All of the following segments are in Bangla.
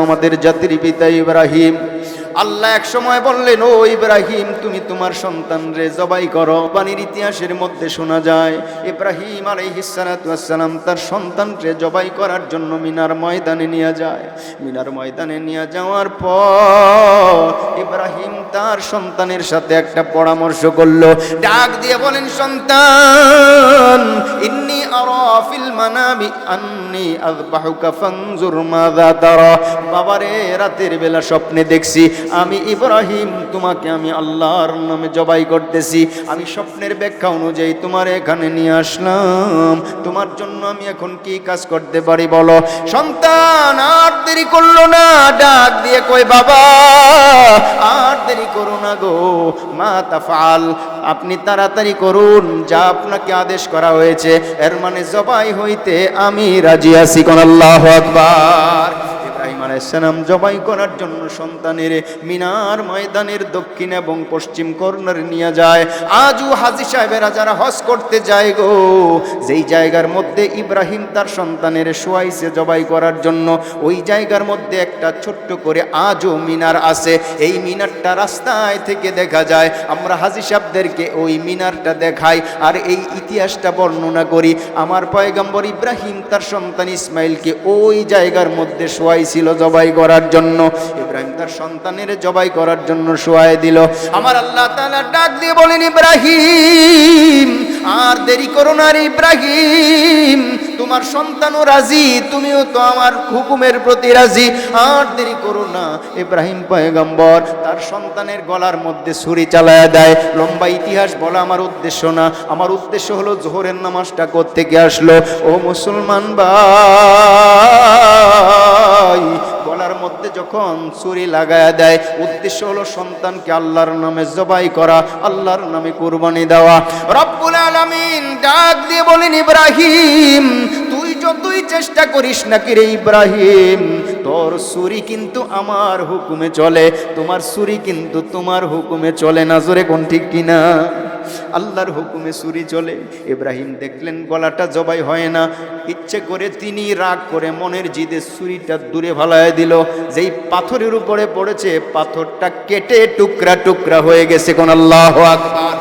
আমাদের জাতির পিতা ইব্রাহিম। আল্লাহ এক সময় বললেন, ও ইব্রাহিম, তুমি তোমার সন্তানরে জবাই করো। বাণীর ইতিহাসের মধ্যে শোনা যায় ইব্রাহিম আলাইহিস সালাতু ওয়াস সালাম তার সন্তানরে জবাই করার জন্য মিনার ময়দানে নিয়ে যায়। মিনার ময়দানে নিয়ে যাওয়ার পর ইব্রাহিম তার সন্তানের সাথে একটা পরামর্শ করলো। ডাক দিয়ে বলেন, সন্তান, ইন্নী আরা ফিল মানামি আন্নী আযবাহুকা ফানজুর মাযা তারা। বাবারে, রাতের বেলা স্বপ্নে দেখছি আমি ইব্রাহিম তোমাকে আমি আল্লাহর নামে জবাই করতেছি। আমি স্বপ্নের ব্যাখ্যা অনুযায়ী তোমার এখানে নিয়ে আসলাম। তোমার জন্য আমি এখন কি কাজ করতে পারি বলো? সন্তান আর দেরি করলো না, ডাক দিয়ে কই, বাবা আর দেরি করো না গো, মা তাফআল, আপনি তাড়াতাড়ি করুন যা আপনাকে আদেশ করা হয়েছে। এর মানে জবাই হইতে আমি রাজি আছি। কোন আল্লাহু আকবার। ইব্রাহিম আলাইহিস সালাম জবাই করার জন্য সন্তানের মিনার ময়দানের দক্ষিণ এবং পশ্চিম কর্নারে নিয়ে যায়। আজও হাজী সাহেবেরা যারা হজ করতে যায় গো, যেই জায়গার মধ্যে ইব্রাহিম তার সন্তানের শোয়াইছে জবাই করার জন্য, ওই জায়গার মধ্যে একটা ছোট্ট করে আজও মিনার আছে। এই মিনারটা রাস্তায় থেকে দেখা যায়। আমরা হাজী সাহেবদেরকে ওই মিনারটা দেখাই আর এই ইতিহাসটা বর্ণনা করি। আমার পয়গম্বর ইব্রাহিম তার সন্তান ইসমাইলকে ওই জায়গার মধ্যে শোয়াইছিল জবাই করার জন্য। ইব্রাহিম তার সন্তানের জবাই করার জন্য শোয়াই দিল। আমার আল্লাহ তাআলা ডাক দিয়ে বলেন, ইব্রাহিম আর দেরি করো না রে ইব্রাহিম, তোমার সন্তানও রাজি, তুমিও তো আমার হুকুমের প্রতি রাজি, আর দেরি করো না। ইব্রাহিম পয়গম্বর তার সন্তানের গলার মধ্যে ছুরি চালায়া দেয়। লম্বা ইতিহাস বলা আমার উদ্দেশ্য না। আমার উদ্দেশ্য হলো জোহরের নামাজটা কোত্থেকে আসলো। ও মুসলমান ভাই, গলার মধ্যে যখন ছুরি লাগায়া দেয়, উদ্দেশ্য হলো সন্তানকে আল্লাহর নামে জবাই করা, আল্লাহর নামে কুরবানি দেওয়া। রব্বুল আলামিন ডাক দিয়ে বলেন, ইব্রাহিম তুই যতই চেষ্টা করিস না কি রে ইব্রাহিম, তোর ছুরি কিন্তু আমার হুকুমে চলে, তোমার ছুরি কিন্তু তোমার হুকুমে চলে না। জোরে কোন ঠিক কিনা? আল্লাহর হুকুমে ছুরি চলে। ইব্রাহিম দেখলেন গলাটা জবাই হয় না, ইচ্ছে করে তিনি রাগ করে মনের জিদে ছুরিটা দূরে ভালায় দিল। যেই পাথরের উপরে পড়েছে, পাথরটা কেটে টুকরা টুকরা হয়ে গেছে। কোন আল্লাহু আকবার।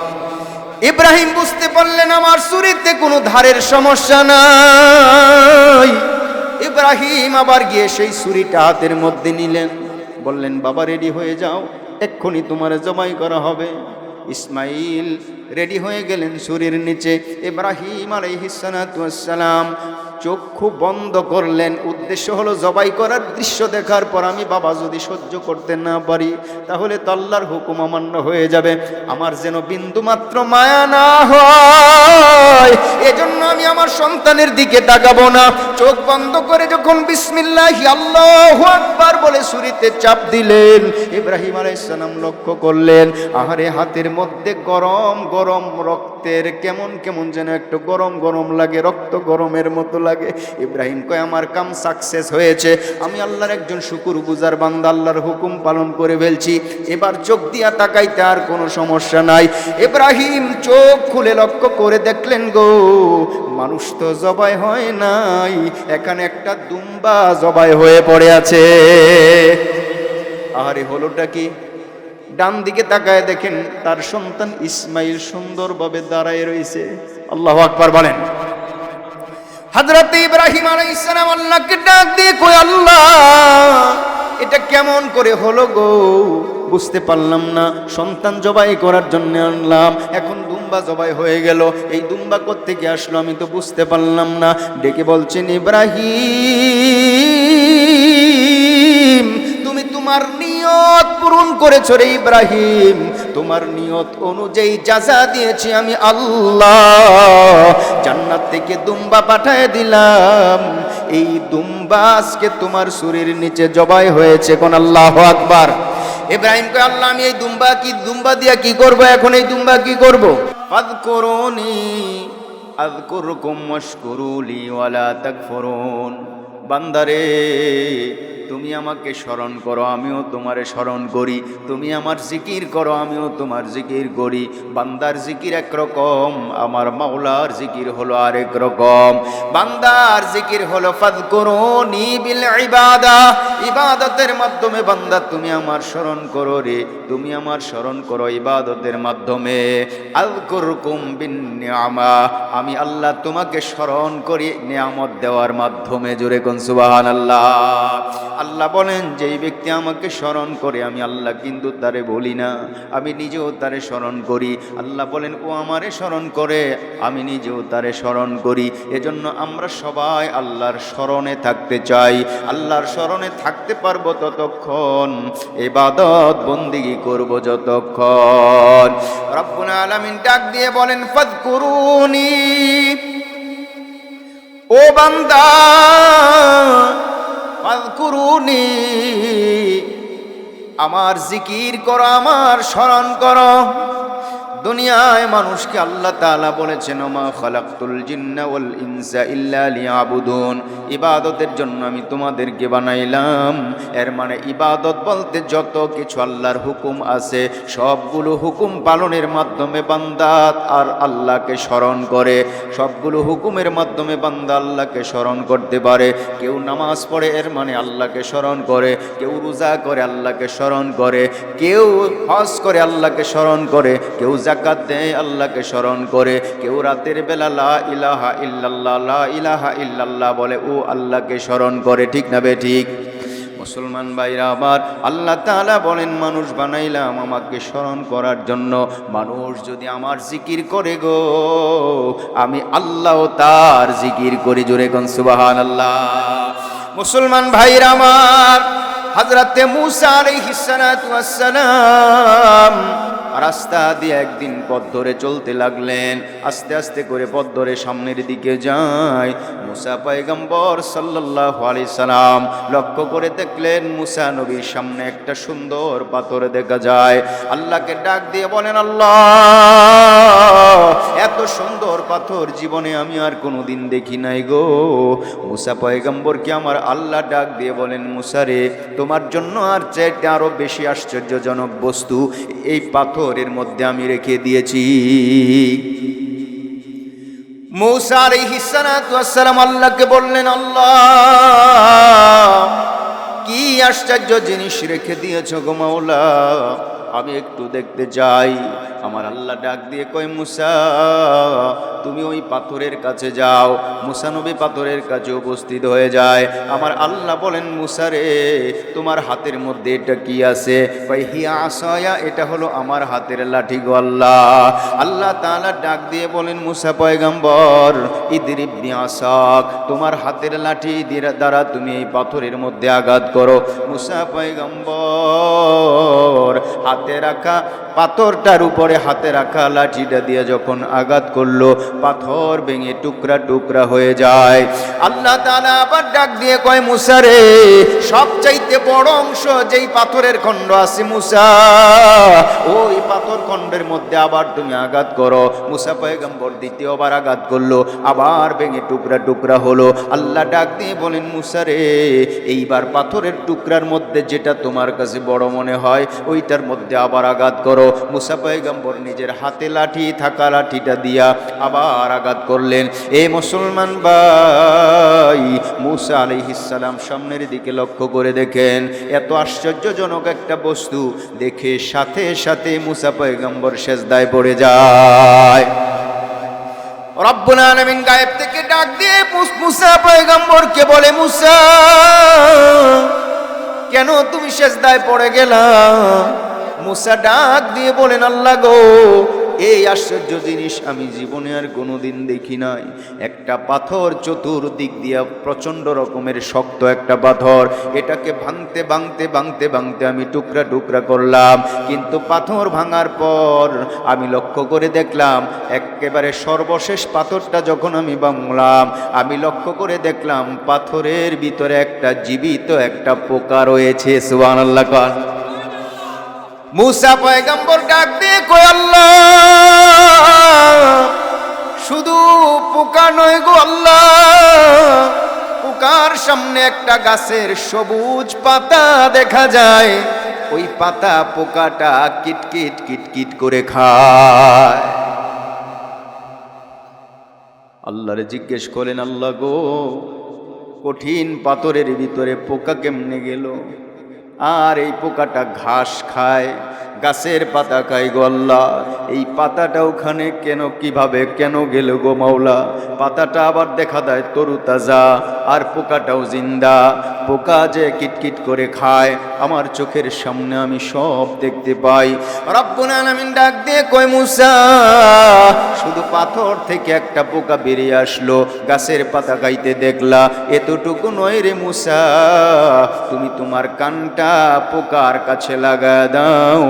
ইব্রাহিম বুঝতে পারলেন আমার ছুরিতে কোনো ধারের সমস্যা নাই। ইব্রাহিম আবার গিয়ে সেই ছুরিটা হাতের মধ্যে নিলেন, বললেন, বাবা রেডি হয়ে যাও, এক্ষুনি তোমার জবাই করা হবে। ইসমাইল রেডি হয়ে গেলেন ছুরির নিচে। ইব্রাহিম আলাইহিস সালাতু ওয়াস সালাম চক্ষু বন্ধ করলেন। উদ্দেশ্য হলো জবাই করার দৃশ্য দেখার পর আমি বাবা যদি সহ্য করতে না পারি, তাহলে তো আল্লাহর হুকুম অমান্য হয়ে যাবে। আমার যেন বিন্দু মাত্র মায়া না হয়, এজন্য আমি আমার সন্তানের দিকে তাকাবো না। চোখ বন্ধ করে যখন বিসমিল্লাহি আল্লাহু আকবার বলে ছুরিতে চাপ দিলেন, ইব্রাহিম আলাইহিস সালাম লক্ষ্য করলেন, আহারে হাতের মধ্যে গরম গরম রক্তের কেমন কেমন যেন একটু গরম গরম লাগে, রক্ত গরমের মতো লাগে। ইব্রাহিম কয়, আমার কাম সাকসেস হয়েছে, আমি আল্লাহর একজন শুকরগুজার বান্দা, আল্লাহর হুকুম পালন করে ফেলছি, এবার চোখ দিয়া তাকাইতে আর কোনো সমস্যা নাই। ইব্রাহিম চোখ খুলে লক্ষ্য করে দেখলেন গো, মানুষ তো জবাই হয় নাই, এখানে একটা দুম্বা জবাই হয়ে পড়ে আছে। আরে হলোটা কি? ডান দিকে তাকায় দেখেন তার সন্তান ইসমাইল সুন্দরভাবে দাঁড়ায় রয়েছে। আল্লাহু আকবার বলেন। হযরত ইব্রাহিম আলাইহিস সালাম আল্লাহকে ডাক দিয়ে কই, আল্লাহ এটা কেমন করে হলো গো, বুঝতে পারলাম না। সন্তান জবাই করার জন্য আনলাম, এখন দুম্বা জবাই হয়ে গেল, এই দুম্বা কোত্থেকে আসলো আমি তো বুঝতে পারলাম না। ডেকে বলছেন, ইব্রাহিম তুমি তোমার নিয়ত পূরণ করেছো রে ইব্রাহিম, তোমার নিয়ত অনুযায়ী যাজা দিয়েছি আমি আল্লাহ। জান্নাত থেকে দুম্বা পাঠিয়ে দিলাম, এই দুম্বা আজকে তোমার ছুরির নিচে জবাই হয়েছে। কোন আল্লাহু আকবার। ইব্রাহিম কয়, আল্লাহ আমি এই দুম্বা দিয়া কি করব? এখন এই দুম্বা কি করব? ফাযকুরুনি আযকুরকুম ওয়াশকুরুলি ওয়ালা তাকফুরুন। বান্দারে তুমি আমাকে স্মরণ করো, আমিও তোমারে স্মরণ করি, তুমি আমার জিকির করো, আমিও তোমার জিকির করি। বান্দার জিকির একরকম, আমার মাওলার জিকির হলো আরেক রকম। বান্দার জিকির হলো ফাযকুরুনি বিল ইবাদা, ইবাদতের মাধ্যমে বান্দা তুমি আমার স্মরণ করো রে, তুমি আমার স্মরণ করো ইবাদতের মাধ্যমে। আযকুরকুম বিন্নিআমা, আমি আল্লাহ তোমাকে স্মরণ করি নিয়ামত দেওয়ার মাধ্যমে। জোরে কোন সুবহানাল্লাহ। আল্লাহ বলেন যেই ব্যক্তি আমাকে স্মরণ করে আমি আল্লাহ কিন্তু তারে বলি না, আমি নিজেও তারে স্মরণ করি। আল্লাহ বলেন ও আমারে স্মরণ করে, আমি নিজেও তারে স্মরণ করি। এজন্য আমরা সবাই আল্লাহর স্মরণে থাকতে চাই। আল্লাহর স্মরণে থাকতে পারবো ততক্ষণ, ইবাদত বন্দেগী করব যতক্ষণ। রব্বুল আলামিন ডাক দিয়ে বলেন ফাযকুরুনি, ও বান্দা ফাযকুরুনি, আমার জিকির করো, আমার স্মরণ করো। দুনিয়ায় মানুষকে আল্লাহ তাআলা বলেছেন ওমা খালাকতুল জিন্না ওয়াল ইনসা ইল্লা লিয়াবুদুন, ইবাদতের জন্য আমি তোমাদেরকে বানাইলাম। এর মানে ইবাদত বলতে যত কিছু আল্লাহর হুকুম আছে সবগুলো হুকুম পালনের মাধ্যমে বান্দা আর আল্লাহকে স্মরণ করে। সবগুলো হুকুমের মাধ্যমে বান্দা আল্লাহকে স্মরণ করতে পারে। কেউ নামাজ পড়ে এর মানে আল্লাহকে স্মরণ করে, কেউ রোজা করে আল্লাহকে স্মরণ করে, কেউ হজ করে আল্লাহকে স্মরণ করে, কেউ যাকাত দেয় আল্লাহকে স্মরণ করে, কেউ রাতের বেলা লা ইলাহা ইল্লাল্লাহ লা ইলাহা ইল্লাল্লাহ বলে ও আল্লাহকে স্মরণ করে। ঠিক না বে ঠিক? মুসলমান ভাইরা আমার, আল্লাহ তাআলা বলেন মানুষ বানাইলাম আমাকে স্মরণ করার জন্য। মানুষ যদি আমার জিকির করে গো, আমি আল্লাহ তার জিকির করি। জোরে কোন সুবহানাল্লাহ। মুসলমান ভাইরা আমার, হযরতে মূসা আলাইহিস সালাতু ওয়াস সালাম রাস্তা দিয়ে একদিন পথ ধরে চলতে লাগলেন। আস্তে আস্তে করে পথ ধরে সামনের দিকে যায়। মূসা পয়গম্বর সাল্লাল্লাহু আলাইহি সাল্লাম লক্ষ্য করে দেখলেন মূসা নবীর সামনে একটা সুন্দর পাথর দেখা যায়। আল্লাহকে ডাক দিয়ে বলেন আল্লাহ, এত সুন্দর পাথর জীবনে আমি আর কোনোদিন দেখি নাই গো। মূসা পয়গম্বরকে আমার আল্লাহ ডাক দিয়ে বলেন মূসা রে, তোমার জন্য আর চাইতে আরো বেশি আশ্চর্যজনক বস্তু এই পাথরের মধ্যে আমি রেখে দিয়েছি। মূসা আলাইহিস সালাতু ওয়াস সালাম আল্লাহকে বললেন আল্লাহ, কি আশ্চর্য জিনিস রেখে দিয়েছো গো মাওলা, আমি একটু দেখতে চাই। আমার আল্লাহ ডাক দিয়ে কয় মূসা তুমি ওই পাথরের কাছে যাও। মূসা নবী পাথরের কাছে উপস্থিত হয়ে যায়। আমার আল্লাহ বলেন মূসা রে, তোমার হাতের মধ্যে এটা কি আছে? কয় হিয়া আসায়া, এটা হলো আমার হাতের লাঠি গো আল্লাহ। আল্লাহ তাআলা ডাক দিয়ে বলেন মূসা পয়গম্বর ইদরিব বিআসাক, তোমার হাতের লাঠি দ্বারা তুমি এই পাথরের মধ্যে আঘাত করো। মূসা পয়গম্বর হাতে রাখা পাথরটার উপরে হাতে রাখা লাঠিটা দিয়ে যখন আঘাত করলো, পাথর ভেঙে টুকরা টুকরা হয়ে যায়। আল্লাহ তাআলা আবার ডাক দিয়ে কয় মূসা রে, সবচাইতে বড় অংশ যেই পাথরের খণ্ড আছে মূসা, ওই পাথর খণ্ডের মধ্যে আবার তুমি আঘাত করো। মূসা পয়গম্বর দ্বিতীয়বার আঘাত করলো, আবার ভেঙে টুকরা টুকরা হলো। আল্লাহ ডাক দিয়ে বলেন মূসা রে, এইবার পাথরের টুকরার মধ্যে যেটা তোমার কাছে বড় মনে হয় ওইটার মধ্যে আবার আঘাত করো। মূসা পয়গম্বর নিজের হাতে লাঠি থাকা লাঠিটা দিয়া আবার আঘাত করলেন। এ মুসলমান ভাই, মূসা আলাইহিস সালাম সামনের দিকে লক্ষ্য করে দেখেন এত আশ্চর্যজনক একটা বস্তু দেখে সাথে সাথে মূসা পয়গম্বর সিজদায় পড়ে যায়। রব্বুল আলামিন গায়েব থেকে ডাক দিয়ে মূসা পয়গম্বরকে বলে মূসা কেন তুমি সিজদায় পড়ে গেলা? মূসা ডাক দিয়ে বলেন আল্লাহ গো, এই আশ্চর্য জিনিস আমি জীবনে আর কোনোদিন দেখি নাই। একটা পাথর চতুর্দিক দিয়া প্রচণ্ড রকমের শক্ত একটা পাথর, এটাকে ভাঙতে ভাঙতে ভাঙতে ভাঙতে আমি টুকরা টুকরা করলাম, কিন্তু পাথর ভাঙার পর আমি লক্ষ্য করে দেখলাম একেবারে সর্বশেষ পাথরটা যখন আমি ভাঙলাম, আমি লক্ষ্য করে দেখলাম পাথরের ভিতরে একটা জীবিত একটা পোকা রয়েছে। সুবহানাল্লাহ। মূসা পয়গম্বর ডাক দিয়ে কয় আল্লাহ, শুধু পোকা নয় গো আল্লাহ, পোকার সামনে একটা গাছের সবুজ পাতা দেখা যায়, ওই পাতা পোকাটা কিটকিট কিটকিট করে খায়। আল্লাহরে জিজ্ঞেস করেন আল্লাহ গো, কঠিন পাথরের ভিতরে পোকা কেমনে গেল? আর এই পোকাটা ঘাস খায়, গাছের পাতা খায় গো আল্লাহ। এই পাতাটা ওখানে কেন, কিভাবে কেন গেল গো মাওলা? পাতাটা আবার দেখা দেয় তরু তাজা, আর পোকাটাও জিন্দা। পোকা যে কিটকিট করে খায়, আমার চোখের সামনে আমি সব দেখতে পাই। রব্বুল আলামিন ডাক দিয়ে কয়, মুসা, শুধু পাথর থেকে একটা পোকা বেরিয়ে আসলো, গাছের পাতা খাইতে দেখলা, এতটুকু নয় রে মুসা, তুমি তোমার কানটা পোকার কাছে লাগা দাও।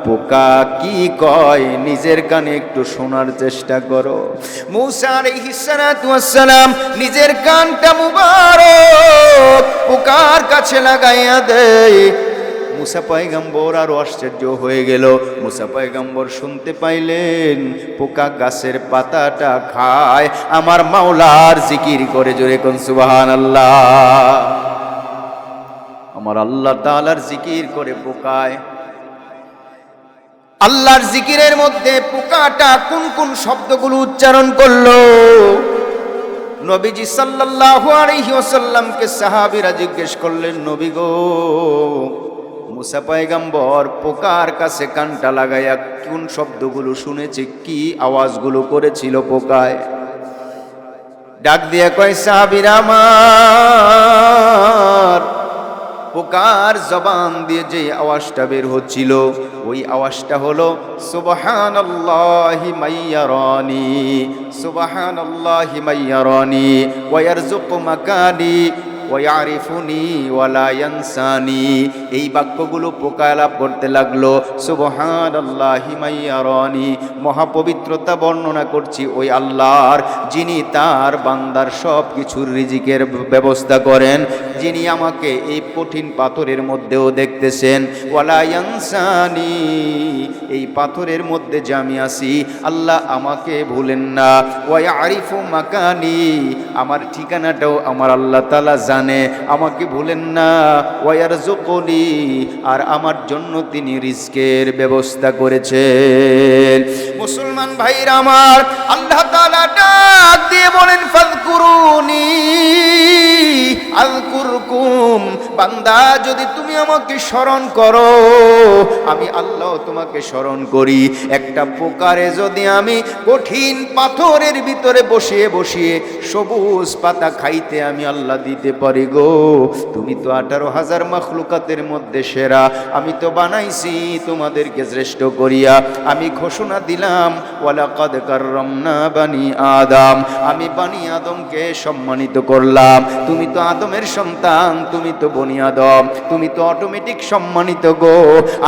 পোকা কি কয় নিজের কানে একটু শোনার চেষ্টা করো। মুসা আলাইহিস সালাতু ওয়াস সালাম নিজের কানটা মুবারক পোকার কাছে লাগাইয়া দেয়। মুসা পয়গম্বর আরো আশ্চর্য হয়ে গেল। মুসা পয়গম্বর শুনতে পাইলেন পোকা গাছের পাতাটা খায়, আমার মাওলার জিকির করে। জোরে কোন সুবহানাল্লাহ। আমার আল্লাহ তাআলার জিকির করে পোকায়। আল্লাহর জিকিরের মধ্যে পোকাটা কোন কোন শব্দগুলো উচ্চারণ করলো? নবীজি সাল্লাল্লাহু আলাইহি ওয়াসাল্লামকে সাহাবীরা জিজ্ঞেস করলেন, নবী গো, মুসা পয়গম্বর পোকার কাছে কানটা লাগাইয়া কোন শব্দগুলো শুনেছে, কি আওয়াজগুলো করেছিল পোকায়? ডাক দিয়ে কয়, সাহাবীরা আমার, পোকার জবান দিয়ে যে আওয়াজটা বের হচ্ছিল, ওই আওয়াজটা হলো সুবহানাল্লাহি মাইয়ারানি, সুবহানাল্লাহি মাইয়ারানি ওয়া ইয়ারযুকু মাকানি ওয়া ইয়ারিফুনি ওয়া লা ইয়ানসানি। এই বাক্যগুলো পোকা লাভ করতে লাগলো। সুবহানাল্লাহি মাইয়ারানি, মহাপবিত্রতা বর্ণনা করছি ওই আল্লাহর, যিনি তার বান্দার সব কিছুর রিজিকের ব্যবস্থা করেন, যিনি আমাকে এই কঠিন পাথরের মধ্যেও দেখতেছেন। ওয়ালা ইয়ানসানি, এই পাথরের মধ্যে যে আমি আছি, আল্লাহ আমাকে ভুলেন না। ওয়া ইয়ারিফু মাকানি, আমার ঠিকানাটাও আমার আল্লাহ তাআলা জানে, আমাকে ভুলেন না। ওয়া ইয়ারযুকুনি, আর আমার জন্য তিনি রিজকের ব্যবস্থা করেছেন। মুসলমান ভাইরা আমার, আল্লাহ তাআলা ডাক দিয়ে বলেন, ফাযকুরুনি আযকুরকুম, বান্দা যদি তুমি আমাকে স্মরণ করো, আমি আল্লাহ তোমাকে স্মরণ করি। একটা পোকারে যদি আমি কঠিন পাথরের ভিতরে বসিয়ে বসিয়ে সবুজ পাতা খাইতে আমি আল্লাহ দিতে পারি গো, তুমি তো 18,000 মাখলুকাতের মধ্যে সেরা। আমি তো বানাইছি তোমাদেরকে শ্রেষ্ঠ করিয়া। আমি ঘোষণা দিলাম, ওয়ালাকাদ কাররামনা বানি আদম, আমি বানি আদমকে সম্মানিত করলাম। তুমি তো আদমের সন্তান, তুমি তো বনি আদম, তুমি তো অটোমেটিক সম্মানিত গো।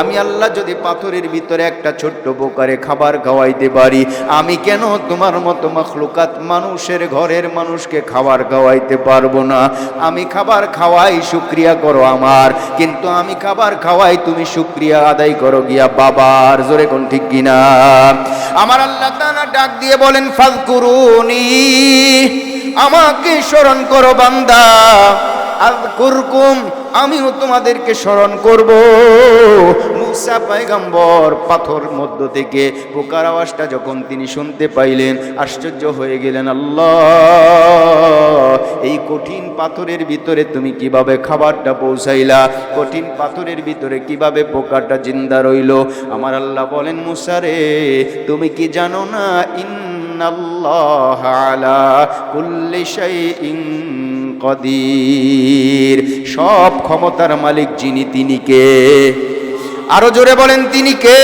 আমি আল্লাহ যদি পাথরের ভিতরে একটা ছোট্ট পোকারে খাবার খাওয়াইতে পারি, আমি কেন তোমার মতো মাখলুকাত মানুষের ঘরের মানুষকে খাবার খাওয়াইতে পারবো না? আমি খাবার খাওয়াই, শুকরিয়া করো আমার, কিন্তু আমি খাবার খাওয়াই, তুমি শুকরিয়া আদায় করো গিয়া বাবার। জোরে কোন ঠিক কিনা? আমার আল্লাহ তাআলা ডাক দিয়ে বলেন, ফাযকুরুনি, আমাকে স্মরণ করো বান্দা, আযকুরকুম, আমিও তোমাদেরকে স্মরণ করব। মুসা পয়গম্বর পাথর মধ্য থেকে পোকার আওয়াজটা যখন তিনি শুনতে পাইলেন, আশ্চর্য হয়ে গেলেন, আল্লাহ, এই কঠিন পাথরের ভিতরে তুমি কিভাবে খাবারটা পৌঁছাইলা? কঠিন পাথরের ভিতরে কিভাবে পোকাটা জিন্দা রইল? আমার আল্লাহ বলেন, মুসা রে, তুমি কি জানো না, ইন্নাল্লাহ আলা কুল্লি শাইইন কদির, সব ক্ষমতার মালিক যিনি, তিনি কে? আরো জোরে বলেন, তিনি কে?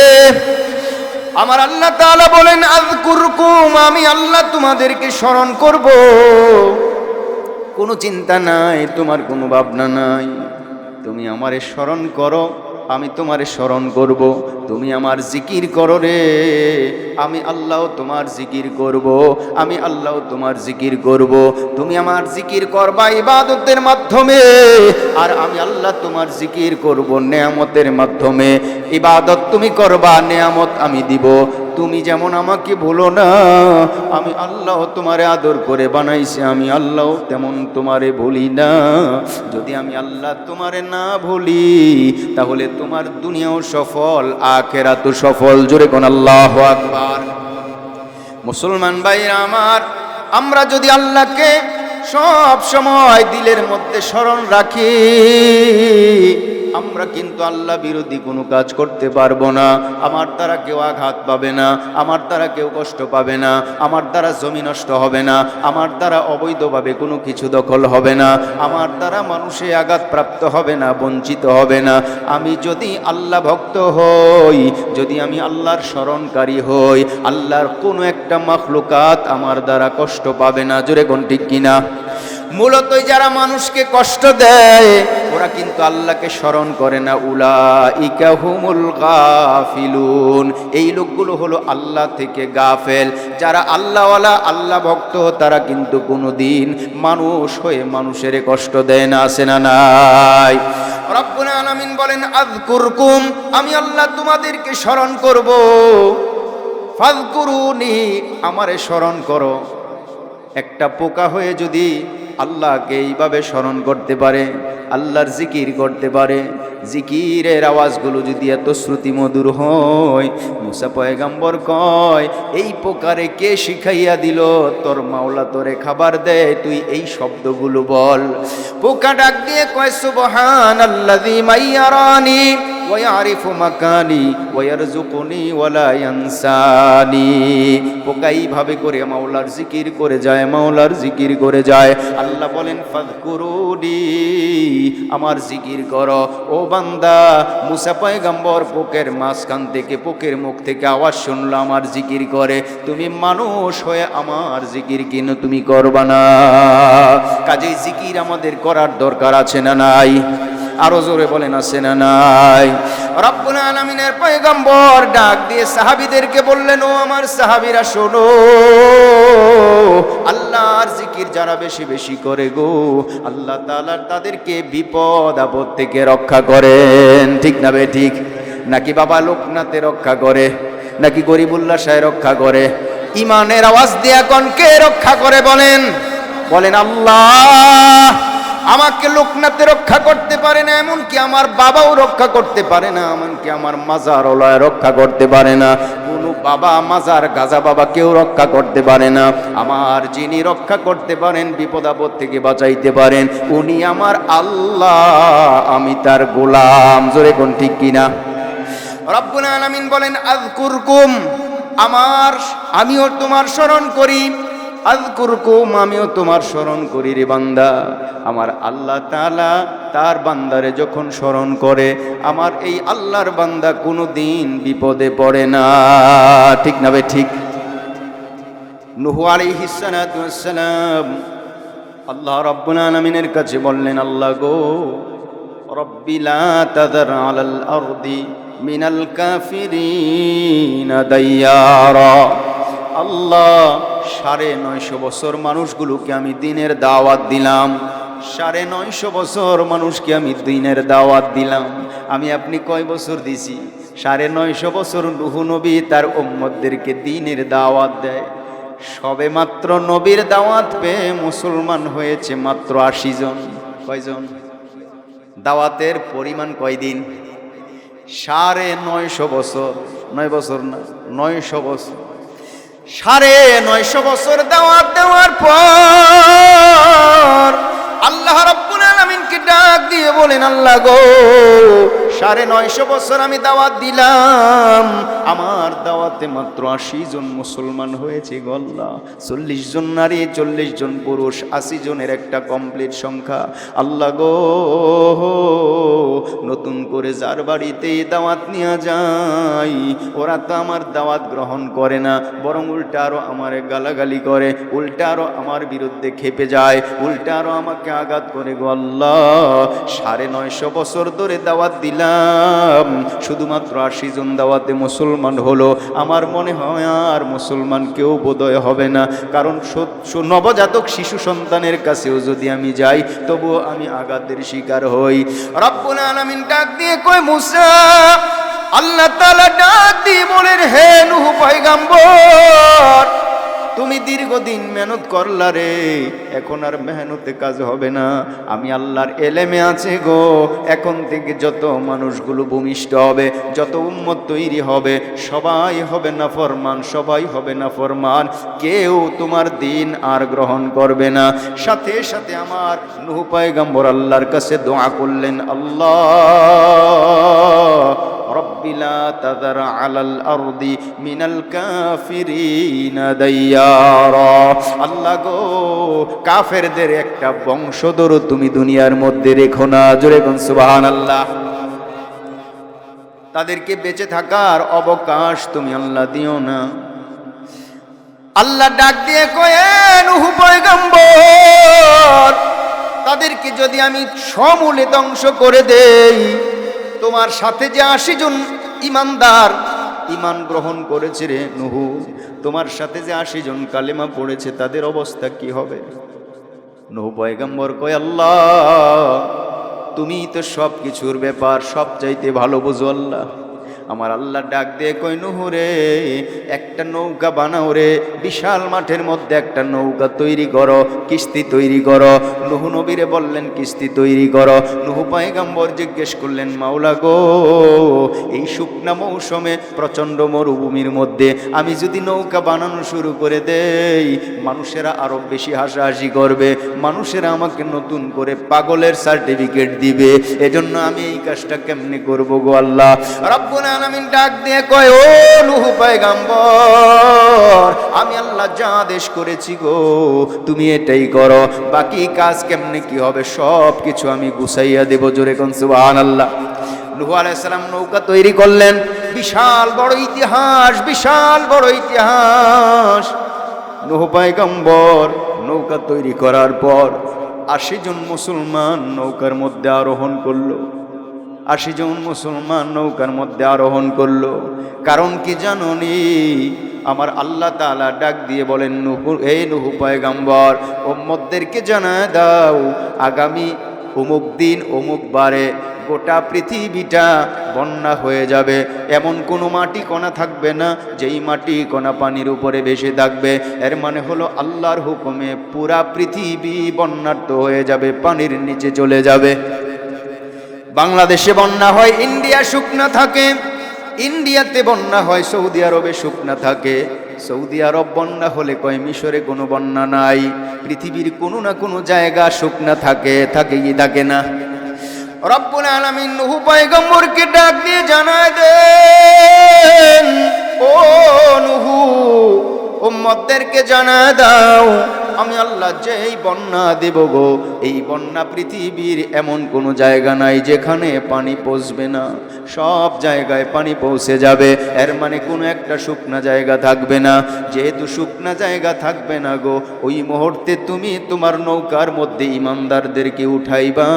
আমার আল্লাহ তাআলা বলেন, আযকুরকুম, আমি আল্লাহ তোমাদেরকে স্মরণ করব। কোনো চিন্তা নাই, তোমার কোনো ভাবনা নাই, তুমি আমারে স্মরণ করো, আমি তোমারে স্মরণ করব। তুমি আমার জিকির করো রে, আমি আল্লাহ তোমার জিকির করব, আমি আল্লাহ তোমার জিকির করব। তুমি আমার জিকির করবা ইবাদতের মাধ্যমে, আর আমি আল্লাহ তোমার জিকির করব নেয়ামতের মাধ্যমে। ইবাদত তুমি করবা, নেয়ামত আমি দিব। তুমি যেমন আমাকে ভুলো না, আমি আল্লাহ তোমারে আদর করে বানাইছি, আমি আল্লাহ তেমন তোমারে ভুলি না। যদি আমি আল্লাহ তোমারে না ভুলি, তাহলে তোমার দুনিয়াও সফল, আখিরাতও সফল। জোরে কোন আল্লাহু আকবার। মুসলমান ভাইরা আমার, আমরা যদি আল্লাহকে সব সময় দিলের মধ্যে স্মরণ রাখি, আমরা কিন্তু আল্লাহ বিরোধী কোনো কাজ করতে পারবো না। আমার দ্বারা কেউ আঘাত পাবে না, আমার দ্বারা কেউ কষ্ট পাবে না, আমার দ্বারা জমি নষ্ট হবে না, আমার দ্বারা অবৈধভাবে কোনো কিছু দখল হবে না, আমার দ্বারা মানুষে আঘাতপ্রাপ্ত হবে না, বঞ্চিত হবে না। আমি যদি আল্লাহ ভক্ত হই, যদি আমি আল্লাহর স্মরণকারী হই, আল্লাহর কোনো একটা মাখলুকাত আমার দ্বারা কষ্ট পাবে না। জোরে কোন ঠিক কিনা? মূলত যারা মানুষকে কষ্ট দেয় ওরা কিন্তু আল্লাহকে স্মরণ করে না। উলাইকা হুমুল গাফিলুন, এই লোকগুলো হলো আল্লাহ থেকে গাফেল। যারা আল্লাহওয়ালা, আল্লাহ ভক্ত, তারা কিন্তু কোনোদিন মানুষ হয়ে মানুষের কষ্ট দেয় না। আছে না নাই? রব্বুল আলামিন বলেন আযকুরকুম, আমি আল্লাহ তোমাদেরকে স্মরণ করব। ফাযকুরুনি, আমারে স্মরণ করো। একটা পোকা হয়ে যদি আল্লাহকে এইভাবে স্মরণ করতে পারে, আল্লাহর জিকির করতে পারে, জিকিরের আওয়াজগুলো যদি এত শ্রুতি মধুর হয়, মুসা পয়গাম্বর কয় এই পোকারে কে শিখাইয়া দিল? তোর মাওলা তোরে খাবার দেয়, তুই এই শব্দগুলো বল। পোকা ডাক দিয়ে কয় সুবহানাল্লাযী মাইয়ারানি ওয়া ইয়ারিফু মাকানি ওয়া ইয়ারযুকুনি ওয়া লা ইয়ানসানি। পোকা এইভাবে করে মাওলার জিকির করে যায়, মাওলার জিকির করে যায়। আল্লাহ বলেন ফাযকুরুনি, আমার জিকির করো। ও বান্দা, মুসা পয়গম্বর পোকের মাঝখান থেকে, পোকের মুখ থেকে আওয়াজ শুনলো আমার জিকির করে। তুমি মানুষ হয়ে আমার জিকির কেন তুমি করবা না? কাজেই জিকির আমাদের করার দরকার আছে না নাই? আরো জোরে বলেন আছে না নাই? রব্বুল আলামিনের পয়গম্বর ডাক দিয়ে সাহাবীদেরকে বললেন, ও আমার সাহাবীরা শোনো, আল্লাহর জিকির যারা বেশি বেশি করে গো, আল্লাহ তাআলা তাদেরকে বিপদ আপদ থেকে রক্ষা করেন। ঠিক না বে ঠিক? নাকি বাবা লোকনাথে রক্ষা করে, নাকি গরিবুল্লাহ শাহ রক্ষা করে? ইমানের আওয়াজ দিয়া কোন কে রক্ষা করে বলেন? বলেন আল্লাহ। আমাকে লোকনাথে রক্ষা করতে পারে না, এমনকি আমার বাবাও রক্ষা করতে পারে না, এমনকি আমার মাজার ওলায় রক্ষা করতে পারে না। কোনো বাবা, মাজার, গাজা বাবা কেউ রক্ষা করতে পারে না। আমার যিনি রক্ষা করতে পারেন, বিপদ আপদ থেকে বাঁচাইতে পারেন, উনি আমার আল্লাহ, আমি তার গোলাম। জোরে কোন ঠিক কিনা? রব্বুল আলামিন বলেন আযকুরকুম, আমিও তোমার স্মরণ করি। আযকুরকুম, আমিও তোমার স্মরণ করি রে বান্দা। আমার আল্লাহ তাআলা তার বান্দারে যখন স্মরণ করে, আমার এই আল্লাহর বান্দা কোনো দিন বিপদে পড়ে না। ঠিক না ভাই? ঠিক। নূহ আলাইহিস সালাতু ওয়াস সালাম আল্লাহ রাব্বুল আলামিনের কাছে বললেন, আল্লাহ গো, রব্বি লা তাযার আলাল আরদি মিনাল কাফিরিনা দাইয়ারা। আল্লাহ, 950 বছর মানুষগুলোকে আমি দিনের দাওয়াত দিলাম, 950 বছর মানুষকে আমি দিনের দাওয়াত দিলাম। আপনি কয় বছর দিছি? 950 বছর নূহ নবী তার উম্মতদেরকে দিনের দাওয়াত দেয়। সবে মাত্র নবীর দাওয়াত পেয়ে মুসলমান হয়েছে মাত্র 80 জন। কয়জন? দাওয়াতের পরিমাণ কয়দিন? 950 বছর। 9 বছর না, 900 বছর। 950 বছর দাওয়াত দেওয়ার পর আল্লাহ রাব্বুল আলামিনকে ডাক দিয়ে বলেন, আল্লাহ গো, 950 বছর আমি দাওয়াত দিলাম, আমার দাওয়াতে মাত্র 80 জন মুসলমান হয়েছে গো আল্লাহ। 40 জন নারী, 40 জন পুরুষ, 80 জনের একটা কমপ্লিট সংখ্যা। আল্লাহ গো, নতুন করে যার বাড়িতে দাওয়াত নিয়ে যাই, ওরা তো আমার দাওয়াত গ্রহণ করে না, বরং উল্টা আরো আমারে গালাগালি করে, উল্টা আরো আমার বিরুদ্ধে খেপে যায়, উল্টা আরো আমাকে আঘাত করে গো আল্লাহ। 950 বছর ধরে দাওয়াত দিলাম, শুধুমাত্র 80 জন দাওয়াতে মুসলমান হলো। আমার মনে হয় আর মুসলমান কেউ বোধহয় হবে না, কারণ নবজাতক শিশু সন্তানের কাছেও যদি আমি যাই, তবুও আমি আঘাতের শিকার হই। রব্বুল আলামিন ডাক দিয়ে কয়, মুসা, আল্লাহ তাআলা ডাক দিয়ে বলেন, হে নূহ পয়গম্বর, তুমি দীর্ঘদিন মেহনত করলা রে, এখন আর মেহনতে কাজ হবে না, আমি আল্লাহর এলেমে আছে গো, এখন থেকে যত মানুষগুলো ভূমিষ্ঠ হবে, যত উম্মত তৈরি হবে, সবাই হবে না ফরমান, সবাই হবে না ফরমান, কেউ তোমার দিন আর গ্রহণ করবে না। সাথে সাথে আমার নূহ পয়গম্বর আল্লাহর কাছে দোয়া করলেন, আল্লাহ রব্বি লা তাযার আলাল আরদি মিনাল কাফিরিনা দাইয়ারা, আল্লাহ গো কাফেরদের একটা বংশধর তুমি দুনিয়ার মধ্যে রেখো না। জোরে কোন সুবহানাল্লাহ। তাদেরকে বেঁচে থাকার অবকাশ তুমি আল্লাহ দিও না। আল্লাহ ডাক দিয়ে কয়ে, নূহ পয়গম্বর, তাদেরকে যদি আমি সমূলে ধ্বংস করে দেই, তোমার সাথে যে 80 জন ইমানদার ইমান গ্রহণ করেছে রে নূহ, তোমার সাথে যে 80 জন কালেমা পড়েছে, তাদের অবস্থা কি হবে? নূহ পয়গম্বর কয়, আল্লাহ তুমি তো সব কিছুর ব্যাপার সব চাইতে ভালো বুঝো আল্লাহ। আমার আল্লাহ ডাক দিয়ে কই, নূহ রে একটা নৌকা বানাও রে, বিশাল মাঠের মধ্যে একটা নৌকা তৈরি করো, কিস্তি তৈরি করো। নূহ নবীরে বললেন কিস্তি তৈরি করো। নূহ পয়গম্বর জিজ্ঞেস করলেন, মাওলা গো এই শুকনা মৌসুমে প্রচণ্ড মরুভূমির মধ্যে আমি যদি নৌকা বানানো শুরু করে দেই, মানুষেরা আরো বেশি হাসাহাসি করবে, মানুষেরা আমাকে নতুন করে পাগলের সার্টিফিকেট দিবে, এজন্য আমি এই কাজটা কেমনে করবো গো আল্লাহ? রব্বুল আলামিন ডাক দিয়ে কয়, ও নূহ পয়গম্বর, আমি আল্লাহ যা আদেশ করেছি গো তুমি এটাই করো, বাকি কাজ কেমনে কি হবে সব কিছু আমি গুছাইয়া দেব। জোরে কোন সুবহানাল্লাহ। নূহ আলাইহিস সালাম নৌকা তৈরি করলেন, বিশাল বড় ইতিহাস, বিশাল বড় ইতিহাস। নূহ পয়গম্বর নৌকা তৈরি করার পর 80 জন মুসলমান নৌকার মধ্যে আরোহণ করলো। 80 জন মুসলমান নৌকার মধ্যে আরোহণ করলো। কারণ কি জানোনি? আমার আল্লাহ তাআলা ডাক দিয়ে বলেন, নূহ এই নূহ পয়গম্বর উম্মতদেরকে জানায় দাও, আগামী অমুক দিন অমুক বারে গোটা পৃথিবীটা বন্যা হয়ে যাবে, এমন কোনো মাটি কণা থাকবে না যেই মাটি কণা পানির উপরে ভেসে থাকবে। এর মানে হলো আল্লাহর হুকুমে পুরা পৃথিবী বন্যার্ত হয়ে যাবে, পানির নিচে চলে যাবে। বাংলাদেশে বন্যা হয়, ইন্ডিয়া শুকনা থাকে, ইন্ডিয়াতে বন্যা হয়, সৌদি আরবে শুকনা থাকে। সৌদি আরব বন্যা হলে কয় মিশরে কোনো বন্যা নাই। পৃথিবীর কোনো না কোনো জায়গা শুকনা থাকে, থাকে কি থাকে না? রব্বুল আলামিন নূহ পয়গম্বরকে ডাক দিয়ে জানায় দেন, ও নূহ উম্মতদেরকে জানায় দাও, আমি আল্লাহ যেই বন্যা দেব গো, এই বন্যা পৃথিবীর এমন কোনো জায়গা নাই যেখানে পানি পৌঁছবে না, সব জায়গায় পানি পৌঁছে যাবে। এর মানে কোনো একটা শুকনা জায়গা থাকবে না। যেহেতু শুকনা জায়গা থাকবে না গো, ওই মুহূর্তে তুমি তোমার নৌকার মধ্যে ইমানদারদেরকে উঠাইবা।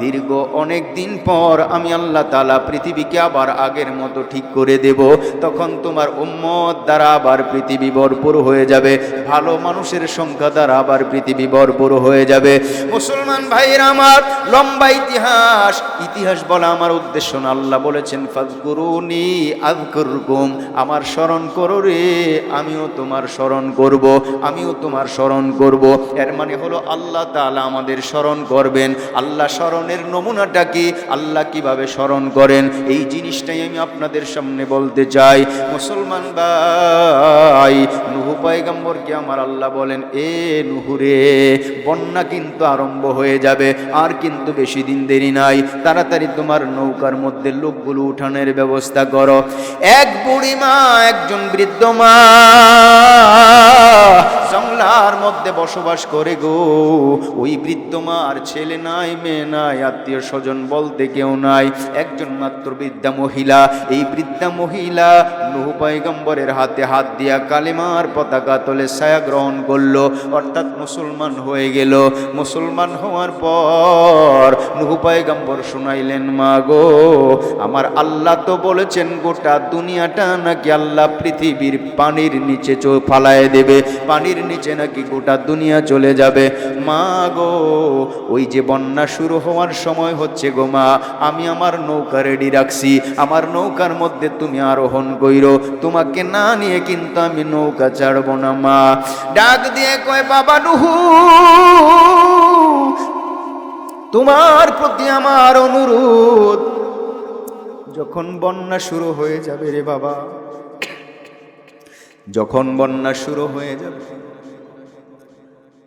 দীর্ঘ অনেক দিন পর আমি আল্লাহ তাআলা পৃথিবীকে আবার আগের মতো ঠিক করে দেব। তখন তোমার উম্মত দ্বারা আবার পৃথিবী ভরপুর হয়ে যাবে, ভালো মানুষের সংখ্যা দ্বারা আবার পৃথিবী ভরপুর হয়ে যাবে। মুসলমান ভাইরা আমার, লম্বা ইতিহাস, ইতিহাস বলা আমার উদ্দেশ্য না। আল্লাহ বলেছেন, ফাযকুরুনি আযকুরকুম, আমার স্মরণ করো রে, আমিও তোমার স্মরণ করব, আমিও তোমার স্মরণ করব। এর মানে হলো আল্লাহ তাআলা আমাদের স্মরণ করবেন। আল্লাহ স্মরণের নমুনাটা কি, আল্লাহ কিভাবে স্মরণ করেন, এই জিনিসটাই আমি আপনাদের সামনে বলতে চাই। মুসলমান ভাই, নূহ পয়গম্বরকে আমার আল্লাহ বলেন, এ নূহ রে, বন্যা কিন্তু আরম্ভ হয়ে যাবে, আর কিন্তু বেশি দিন দেরি নাই, তাড়াতাড়ি তোমার নৌকার মধ্যে লোকগুলো উঠানোর ব্যবস্থা করো। এক বুড়ি মা, একজন বৃদ্ধ মা জঙ্গলার মধ্যে বসবাস করে গো। ওই বৃদ্ধ মার ছেলে নাই, মেয়ে নাই, আত্মীয় স্বজন বলতে কেউ নাই, একজন মাত্র বৃদ্ধা মহিলা। এই বৃদ্ধা মহিলা নূহ পয়গম্বরের হাতে হাত দিয়া কালেমার পতাকা তলে ছায়া গ্রহণ করলো, অর্থাৎ মুসলমান হয়ে গেল। মুসলমান হওয়ার পর নূহ পয়গম্বর শুনাইলেন, মা গো, আমার আল্লাহ তো বলেছেন গোটা দুনিয়াটা নাকি আল্লাহ পৃথিবীর পানির নিচে ফালায় দেবে, পানির নিচে নাকি গোটা দুনিয়া চলে যাবে। মা গো, ওই যে বন্যা শুরু হওয়ার সময় হচ্ছে গো মা, আমি আমার নৌকা রেডি রাখছি, আমার নৌকার মধ্যে তুমি আরোহণ কইরো, তোমাকে না নিয়ে কিন্তু আমি নৌকা ছাড়বো না। মা ডাক দিয়ে কয়, বাবা নুহু, তোমার প্রতি আমার অনুরোধ, যখন বন্যা শুরু হয়ে যাবে রে বাবা, যখন বন্যা শুরু হয়ে যাবে,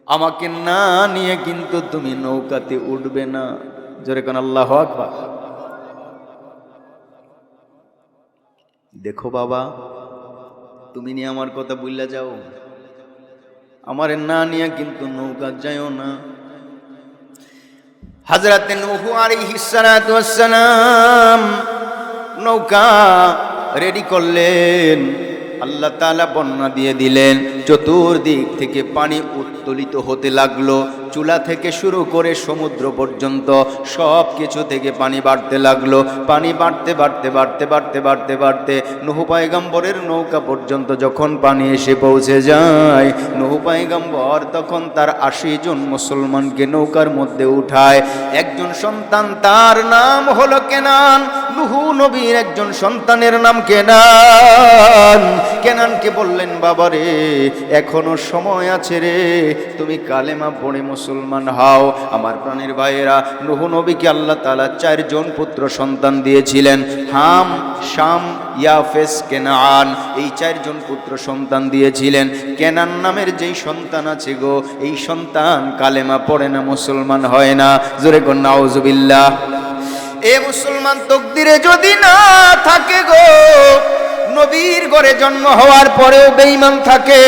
আমাকে না নিয়ে কিন্তু তুমি নৌকাতে উঠবে না। জোরে কোন আল্লাহু আকবার। দেখো বাবা, তুমি নিয়ে আমার কথা বললা যাও, আমারে না নিয়ে কিন্তু নৌকা যাইও না। হযরত নূহ আলাইহিস সালাতু ওয়াস সালাম নৌকা রেডি করলেন, আল্লাহ তাআলা বন্যা দিয়ে দিলেন, চতুর্দিক থেকে পানি উত্তোলিত হতে লাগলো, চুলা থেকে শুরু করে সমুদ্র পর্যন্ত সব কিছু থেকে পানি বাড়তে লাগলো। পানি বাড়তে বাড়তে বাড়তে বাড়তে বাড়তে বাড়তে নূহ পয়গম্বরের নৌকা পর্যন্ত যখন পানি এসে পৌঁছে যায়, নূহ পয়গম্বর তখন তার 80 জন মুসলমানকে নৌকার মধ্যে উঠায়। একজন সন্তান, তার নাম হলো কেনান। নূহ নবীর একজন সন্তানের নাম কেনান। কেনানকে বললেন, বাবা রে, এখনো সময় আছে রে, তুমি কালেমা পড়ে মুসলমান হও। আমার প্রাণের ভাইয়েরা, নূহ নবীকে আল্লাহ তাআলা 4 জন পুত্র সন্তান দিয়েছিলেন, হাম, শাম, ইয়াফেস, কেনান। এই 4 জন পুত্র সন্তান দিয়েছিলেন। কেনান নামের যেই সন্তান আছে গো, এই সন্তান কালেমা পড়ে না, মুসলমান হয় না। জোরে কোন নাউজুবিল্লাহ। এ মুসলমান তকদিরে যদি না থাকে গো, নবীর ঘরে জন্ম হওয়ার পরেও বেঈমান থাকে।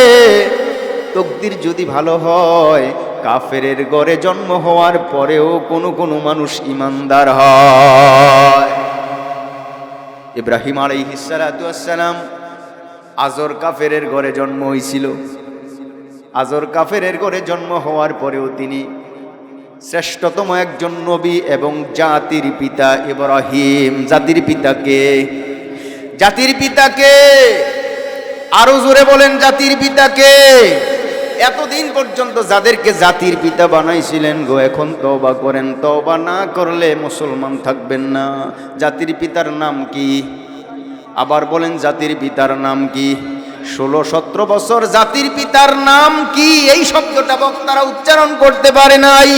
তকদির যদি ভালো হয়, কাফেরের ঘরে জন্ম হওয়ার পরেও কোনো কোনো মানুষ ইমানদার হয়। ইব্রাহিম আলাইহিস সালাতু ওয়াস সালাম আজর কাফেরের ঘরে জন্ম হয়েছিল। আজর কাফেরের ঘরে জন্ম হওয়ার পরেও তিনি শ্রেষ্ঠতম একজন নবী এবং জাতির পিতা ইব্রাহিম। জাতির পিতাকে, জাতির পিতাকে আরো জোরে বলেন, জাতির পিতাকে। এতদিন পর্যন্ত যাদেরকে জাতির পিতা বানাইছিলেন গো, এখন তওবা করেন, তওবা না করলে মুসলমান থাকবেন না। জাতির পিতার নাম কি? আবার বলেন, জাতির পিতার নাম কি? 16-17 বছর জাতির পিতার নাম কি, এই শব্দটা বক্তারা উচ্চারণ করতে পারে নাই।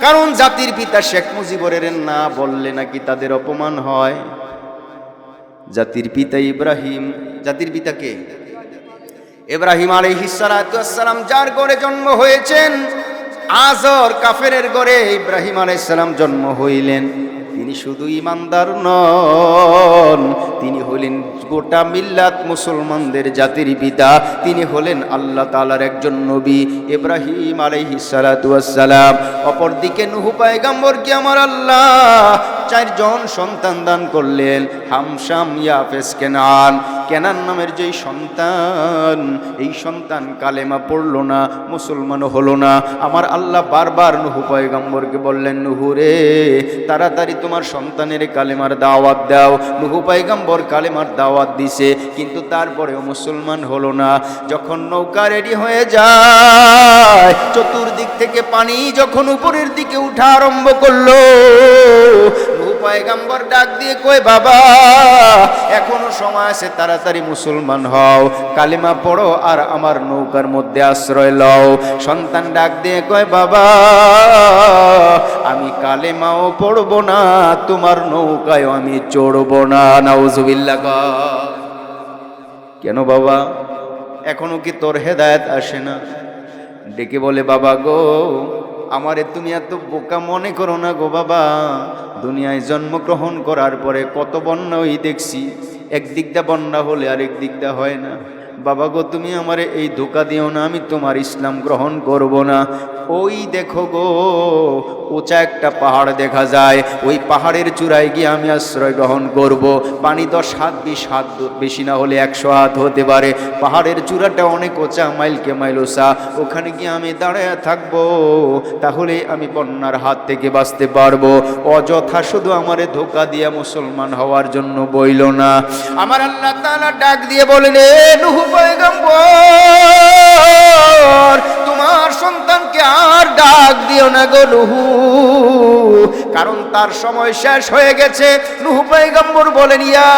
কারণ জাতির পিতা শেখ মুজিবুরের না বললে নাকি তাদের অপমান হয়। জাতির পিতা ইব্রাহিম। জাতির পিতা কে? ইব্রাহিম আলাইহিস সালাতু ওয়াস সালাম, যার ঘরে জন্ম হয়েছেন আজর কাফেরের ঘরে ইব্রাহিম আলাইহিস সালাম জন্ম হইলেন। তিনি শুধু ইমানদার নন, তিনি হলেন গোটা মিল্লাত মুসলমানদের জাতির পিতা। তিনি হলেন আল্লাহ তাআলার একজন নবী, ইব্রাহিম আলাইহিস সালাতু ওয়াস সালাম। অপরদিকে নূহ পয়গম্বরকে আমার আল্লাহ 4 জন সন্তান দান করলেন, হাম, শাম, ইয়াফেস, কেনান। কেনান নামের যেই সন্তান, এই সন্তান কালেমা পড়লো না, মুসলমান হলো না। আমার আল্লাহ বারবার নূহ পয়গম্বরকে বললেন, নূহ রে, তাড়াতাড়ি তোমার সন্তানের কালেমার দাওয়াত দাও। নূহ পয়গম্বর কালেমার দাওয়াত দিছে, কিন্তু তারপরেও মুসলমান হলো না। যখন নৌকা রেডি হয়ে যায়, চতুর্দিক থেকে পানি যখন উপরের দিকে উঠা আরম্ভ করলো, নূহ পয়গম্বর ডাক দিয়ে কয়, বাবা এখনো সময় আছে, তাড়াতাড়ি মুসলমান হও, কালিমা পড়ো আর আমার নৌকার মধ্যে আশ্রয় লও। সন্তান ডাক দিয়ে কয়, বাবা আমি কালেমাও পড়বো না, তোমার নৌকায় আমি চড়বো না। নাউজুবিল্লাহ। কেন বাবা, এখনো কি তোর হেদায়েত আসে না? ডেকে বলে, বাবা গো, আমারে তুমি এত বোকা মনে করো না গো বাবা। দুনিয়ায় জন্মগ্রহণ করার পরে কত বন্যা ওই দেখছি, একদিক দা বন্যা হলে আরেক দিক দা হয় না। বাবা গো, তুমি আমারে এই ধোকা দিও না, আমি তোমার ইসলাম গ্রহণ করব না। ওই দেখো গো, উঁচা একটা পাহাড় দেখা যায়, ওই পাহাড়ের চূড়ায় গিয়ে আমি আশ্রয় গ্রহণ করব। পানি 10 হাত 20 হাত বেশি না হলে 100 হাত হতে পারে। পাহাড়ের চূড়াটা অনেক উঁচা, মাইলকে মাইল উঁচা। ওখানে গিয়ে আমি দাঁড়ায় থাকবো, তাহলে আমি বন্যার হাত থেকে বাঁচতে পারবো। অযথা শুধু আমারে ধোকা দিয়ে মুসলমান হওয়ার জন্য বইল না। আমার আল্লাহ তাআলা ডাক দিয়ে বলেন, এ নূহ পয়গম্বর, তোমার সন্তানকে আর ডাক দিও না গো নূহ, কারণ তার সময় শেষ হয়ে গেছে। নূহ পয়গম্বর বলেন, ইয়া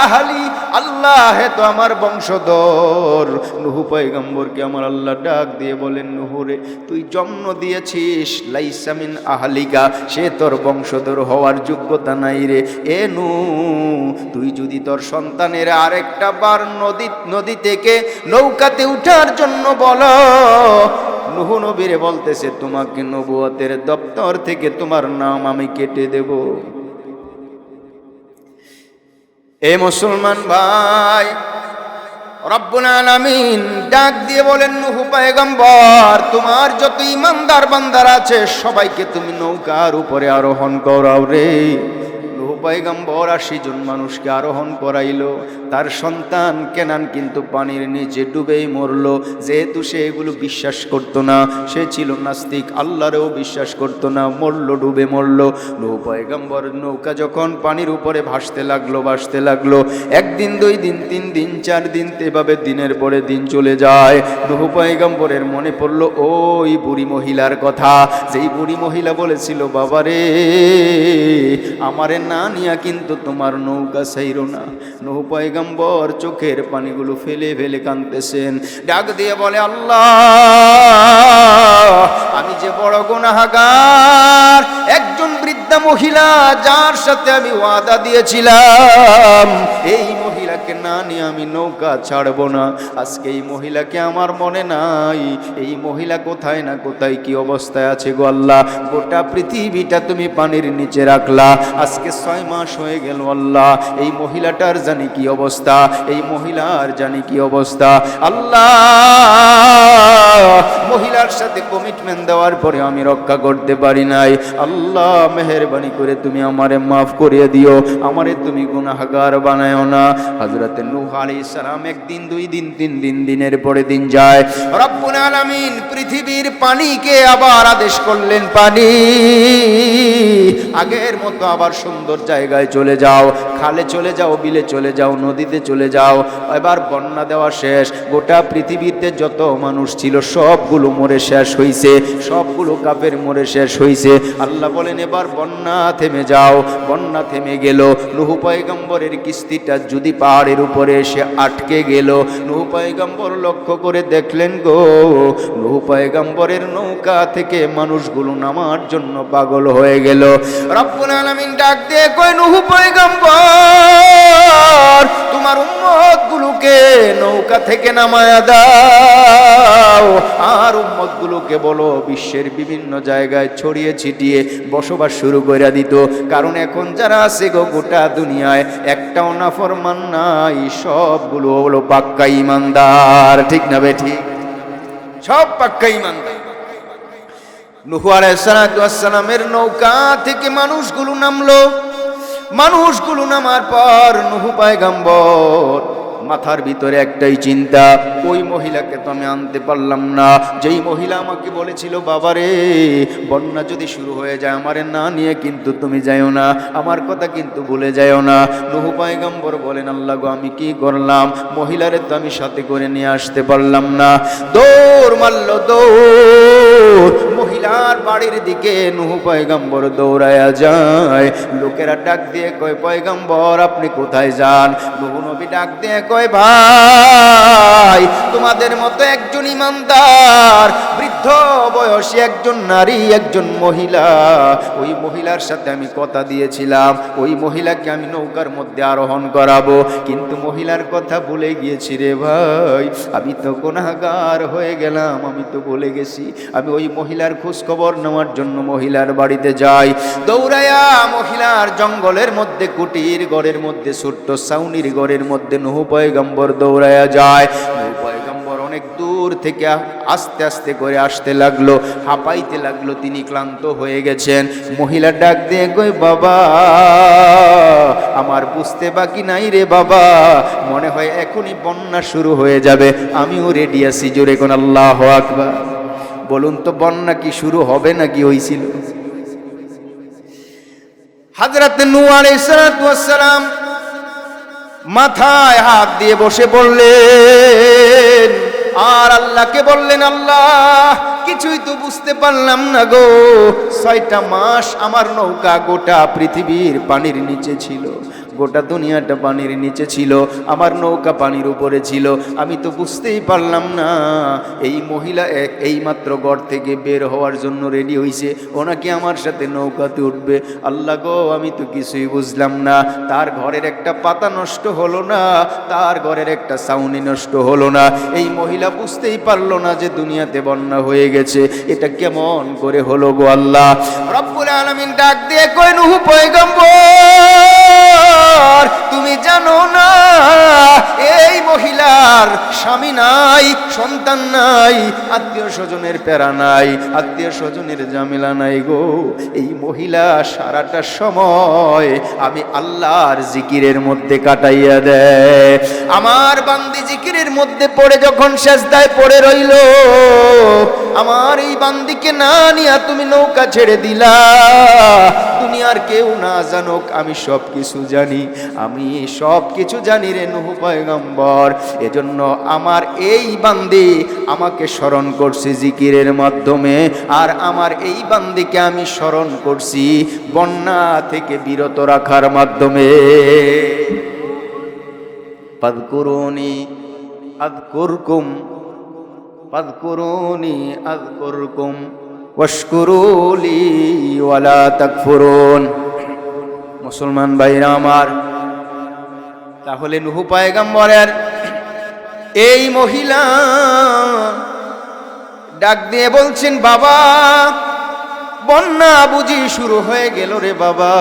আহলি, আল্লাহ হে তো আমার বংশধর। নূহ পয়গম্বরকে আমার আল্লাহ ডাক দিয়ে বলেন, নূহ রে, তুই জন্ম দিয়েছিস লাইসা মিন আহলিকা, সে তোর বংশধর হওয়ার যোগ্যতা নাই রে। এ নূহ, তুই যদি তোর সন্তানের আরেকটা বার নদী থেকে নৌকাতে উঠার জন্য বলো। নূহ নবীরে বলতেছে, তোমাকে নবুয়তের দপ্তর থেকে তোমার নাম আমি কেটে দেব। এ মুসলমান ভাই, রব্বুল আলামিন ডাক দিয়ে বলেন, নূহ পয়গম্বর, তোমার যত ইমানদার বান্দার আছে সবাইকে তুমি নৌকার উপরে আরোহণ করাও রে। নূহ পয়গম্বর 80 জন মানুষকে আরোহণ করাইলো। তার সন্তান কেনান কিন্তু পানির নিচে ডুবেই মরল। যেহেতু সে এগুলো বিশ্বাস করতো না, সে ছিল নাস্তিক, আল্লাহরেও বিশ্বাস করতো না, মরল, ডুবে মরল। নূহ পয়গম্বর নৌকা যখন পানির উপরে ভাসতে লাগলো, 1 দিন 2 দিন 3 দিন 4 দিন, এভাবে দিনের পরে দিন চলে যায়। নূহ পয়গম্বরের মনে পড়ল ওই বুড়ি মহিলার কথা, যেই বুড়ি মহিলা বলেছিল, বাবারে, আমারে না নিয়া কিন্তু তোমার নৌকা ছাইরো না। নূহ পয়গম্বর চোখের পানিগুলো ফেলে ফেলে কাঁদতেছেন। ডাক দিয়ে বলে, আল্লাহ, আমি যে বড় গুনাহগার। একজন বৃদ্ধা মহিলা, যার সাথে আমি ওয়াদা দিয়েছিলাম এই মহিলাকে না নিয়ে আমি নৌকা ছাড়বো না, আজকে এই মহিলাকে আমার মনে নাই। এই মহিলা কোথায় না কোথায় কি অবস্থায় আছে গো আল্লাহ। গোটা পৃথিবীটা তুমি পানির নিচে রাখলা, আজকে 6 মাস হয়ে গেল আল্লাহ। এই মহিলাটার জানি কি অবস্থা, এই মহিলার জানি কি অবস্থা আল্লাহ। মহিলার সাথে কমিটমেন্ট দেওয়ার পরে আমি রক্ষা করতে পারি নাই। আল্লাহ, মেহেরবানি করে তুমি আমারে মাফ করিয়ে দিও, আমারে তুমি গুনাহগার বানায়ও না। হযরত নূহ আলাইহিস সালাম 1 দিন 2 দিন 3 দিন, দিনের পরে দিন যায়। রব্বুল আলামিন পৃথিবীর পানিকে আবার আদেশ করলেন, পানি আগের মতো আবার সুন্দর জায়গায় চলে যাও, খালে চলে যাও, বিলে চলে যাও, নদীতে চলে যাও। এবার বন্যা দেওয়া শেষ। গোটা পৃথিবীতে যত মানুষ ছিল সবগুলো মরে শেষ হইছে, সবগুলো কাফের মরে শেষ হইছে। আল্লাহ বলেন, এবার বন্যা থেমে যাও। বন্যা থেমে গেল। নূহ পয়গম্বরের কিস্তিটা যদি পাহাড়ের উপরে এসে আটকে গেল। নূহ পয়গম্বর লক্ষ্য করে দেখলেন গো, নূহ পয়গম্বরের নৌকা থেকে মানুষগুলো নামার জন্য পাগল হয়ে গেল। রব্বুল আলামিন ডাক দিয়ে কয়, নূহ পয়গম্বর, তোমার উম্মতগুলোকে নৌকা থেকে নামায়া দাও, আর উম্মতগুলোকে বলো বিশ্বের বিভিন্ন জায়গায় ছড়িয়ে ছিটিয়ে বসবাস শুরু করে দিত। কারণ এখন যারা আছে গো গোটা দুনিয়ায় একটাও নাফরমান নাই, সবগুলো হলো পাক্কা ইমানদার। ঠিক না বে ঠিক? সব পাক্কা ইমানদার। নূহ আলাইহিস সালামের নৌকা থেকে মানুষগুলো নামলো। মানুষগুলো নামার পর নূহ পয়গম্বর মাথার ভিতরে একটাই চিন্তা, ওই মহিলাকে তো আমি আনতে পারলাম না, যেই মহিলা আমাকে বলেছিল, বাবারে, বন্যা যদি শুরু হয়ে যায় আমারে না নিয়ে কিন্তু তুমি যাইও না, আমার কথা কিন্তু ভুলে যাইও না। নূহ পয়গম্বর বলেন, আল্লাহ গো, আমি কি করলাম? মহিলারে তো আমি সাথে করে নিয়ে আসতে পারলাম না। দৌড় মারল, দৌড়। মহিলার বাড়ির দিকে নূহ পয়গম্বর দৌড়ায়া যায়। লোকেরা ডাক দিয়ে কয়, পয়গম্বর আপনি কোথায় যান? নূহ নবী ডাক দিয়ে কয়, ভাই, তোমাদের মতো একজন ইমানদার বৃদ্ধ বয়সী একজন নারী, একজন মহিলা, ওই মহিলার সাথে আমি কথা দিয়েছিলাম, ওই মহিলাকে আমি নৌকার মধ্যে আরোহণ করাবো, কিন্তু মহিলার কথা ভুলে গিয়েছি রে ভাই। আমি তো গুনাহগার হয়ে গেলাম, আমি তো ভুলে গেছি। আমি ওই মহিলার খোঁজ খবর নেওয়ার জন্য মহিলার বাড়িতে যাই। দৌড়ায়া মহিলার জঙ্গলের মধ্যে, কুটির ঘরের মধ্যে, ছোট্ট ছাউনির ঘরের মধ্যে নূহ পয়গম্বর দৌড়ায়া যায়। নূহ পয়গম্বর অনেক দূর থেকে আস্তে আস্তে করে আসতে লাগলো, হাঁপাইতে লাগলো, তিনি ক্লান্ত হয়ে গেছেন। মহিলা ডাক দিয়ে কই, বাবা আমার বুঝতে বাকি নাই রে বাবা, মনে হয় এখনই বন্যা শুরু হয়ে যাবে, আমিও রেডি আছি। জোরে কোন আল্লাহু আকবার। বলুন তো বন্যা কি শুরু হবে নাকি হইছিল? হযরত নূহ আলাইহিস সালাম মাথায় হাত দিয়ে বসে বললেন আর আল্লাহকে বললেন, আল্লাহ কিছুই তো বুঝতে পারলাম না গো, 6টা মাস আমার নৌকা গোটা পৃথিবীর পানির নিচে ছিল, গোটা দুনিয়াটা পানির নিচে ছিল, আমার নৌকা পানির উপরে ছিল, আমি তো বুঝতেই পারলাম না। এই মহিলা এইমাত্র ঘর থেকে বের হওয়ার জন্য রেডি হয়েছে, ও নাকি আমার সাথে নৌকাতে উঠবে। আল্লাহ গো আমি তো কিছুই বুঝলাম না, তার ঘরের একটা পাতা নষ্ট হলো না, তার ঘরের একটা ছাউনি নষ্ট হলো না, এই মহিলা বুঝতেই পারলো না যে দুনিয়াতে বন্যা হয়ে গেছে, এটা কেমন করে হলো গো আল্লাহ? রব্বুল আলামিন ডাক দিয়ে কই, নূহ পয়গম্বর তুমি জানো না এই মহিলার স্বামী নাই, সন্তান নাই, আত্মীয় স্বজনের প্যারা নাই, আত্মীয় স্বজনের ঝামেলা নাই গো, এই মহিলা সারাটা সময় আমি আল্লাহর জিকিরের মধ্যে কাটাইয়া দেয়। আমার বান্দি জিকিরের মধ্যে পড়ে যখন সেজদায় পড়ে রইল, আমার এই বান্দিকে না নিয়া তুমি নৌকা ছেড়ে দিলা, দুনিয়ার কেউ না জানুক আমি সব কিছু জানি, আমি সব কিছু জানি রে নূহ পয়গম্বর। এজন্য আমার এই বান্দি আমাকে স্মরণ করছে জিকিরের মাধ্যমে, আর আমার এই বান্দিকে আমি স্মরণ করছি বন্যা থেকে বিরত রাখার মাধ্যমে। ফাযকুরুনি আযকুরকুম ফাযকুরুনি আযকুরকুম ওয়াশকুরুলি ওয়ালা তাকফুরুন। মুসলমান ভাইরা আমার, তাহলে নূহ পয়গম্বরের এই মহিলা ডাক দিয়ে বলছেন, বাবা বন্যা বুঝি শুরু হয়ে গেল রে বাবা,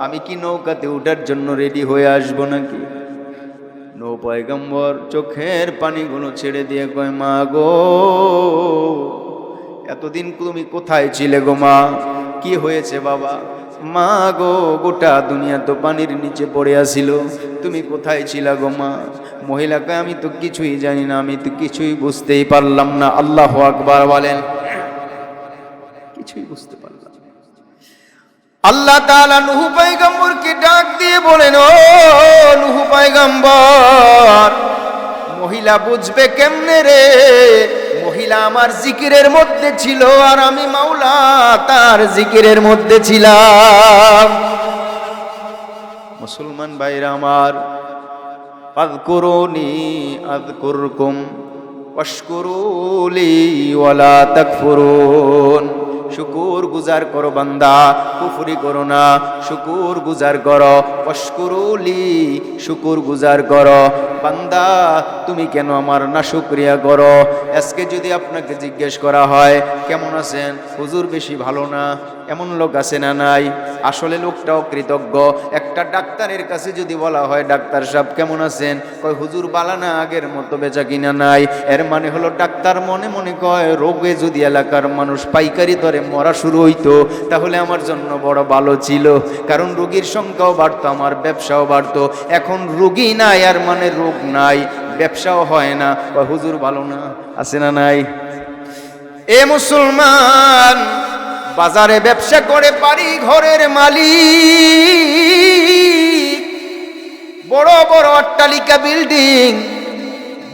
আমি কি নৌকাতে ওঠার জন্য রেডি হয়ে আসবো নাকি? নূহ পয়গম্বর চোখের পানিগুলো ছেড়ে দিয়ে কয়, মা গো এতদিন তুমি কোথায় ছিলে গো মা? কি হয়েছে বাবা? মা গো গোটা দুনিয়া তো পানির নিচে পড়ে আসিল, তুমি কোথায় ছিলা গো মা? মহিলাকে আমি তো কিছুই জানি না, আমি তো কিছুই বুঝতেই পারলাম না। আল্লাহু আকবার বলেন, কিছুই বুঝতে পারলাম। আল্লাহ তাআলা নূহ পয়গম্বরকে ডাক দিয়ে বলেন, ও নূহ পয়গম্বর, মহিলা বুঝবে কেমনে রে? মহিলা আমার জিকিরের মধ্যে ছিল, আর আমি মাওলা তার জিকিরের মধ্যে ছিলাম। মুসলমান ভাইরা আমার, ফাযকুরুনি আযকুরকুম ওয়াশকুরুলি ওয়ালা তাকফুরুন। শুকুর গুজার করো বান্দা, কুফরি করো না, শুকুর গুজার করো। ওয়াশকুরুলি, শুকুর গুজার করো। বান্দা তুমি কেন আমার না শুকরিয়া করো? আজকে যদি আপনাকে জিজ্ঞেস করা হয় কেমন আছেন, হুজুর বেশি ভালো না, এমন লোক আছে না নাই? আসলে লোকটাও কৃতজ্ঞ। একটা ডাক্তারের কাছে যদি বলা হয়, ডাক্তার সাহেব কেমন আছেন, কয় হুজুর বালা না, আগের মতো বেচা কিনা নাই। এর মানে হলো ডাক্তার মনে মনে কয়, রোগে যদি এলাকার মানুষ পাইকারি দরে মরা শুরু হইতো তাহলে আমার জন্য বড় ভালো ছিল, কারণ রোগীর সংখ্যাও বাড়তো, আমার ব্যবসাও বাড়তো। এখন রোগী নাই, আর মানে রোগ নাই, ব্যবসাও হয় না, কয় হুজুর ভালো না, আছে না নাই? এ মুসলমান, বাজারে ব্যবসা করে বাড়ি ঘরের মালিক, বড় বড় অট্টালিকা বিল্ডিং,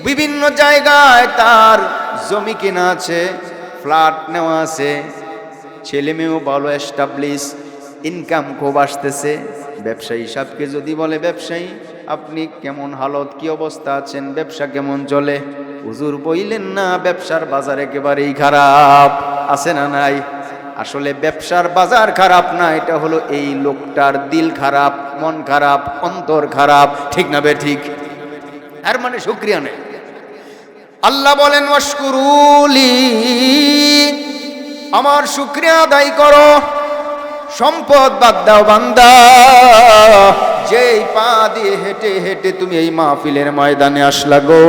বিভিন্ন জায়গায় তার জমি কেনা আছে, ফ্ল্যাট নেওয়া আছে, ছেলে মেয়েও ভালো এস্টাবলিশ, ইনকাম খুব আসতেছে। ব্যবসায়ী সাহেবকে যদি বলে, ব্যবসায়ী আপনি কেমন হালত, কি অবস্থা আছেন, ব্যবসা কেমন চলে? হুজুর বইলেন না, ব্যবসার বাজার একেবারেই খারাপ, আছে না নাই? আসলে ব্যবসার বাজার খারাপ না, এটা হলো এই লোকটার দিল খারাপ, মন খারাপ, অন্তর খারাপ, ঠিক না বে ঠিক? আর মানে শুকরিয়া নেই। আল্লাহ বলেন, ওয়াশকুরুলি, আমার শুকরিয়া আদায় করো। সম্পদ বাদ দাও বান্দা, যেই পা দিয়ে হেঁটে হেঁটে তুমি এই মাহফিলের ময়দানে আসলা গো,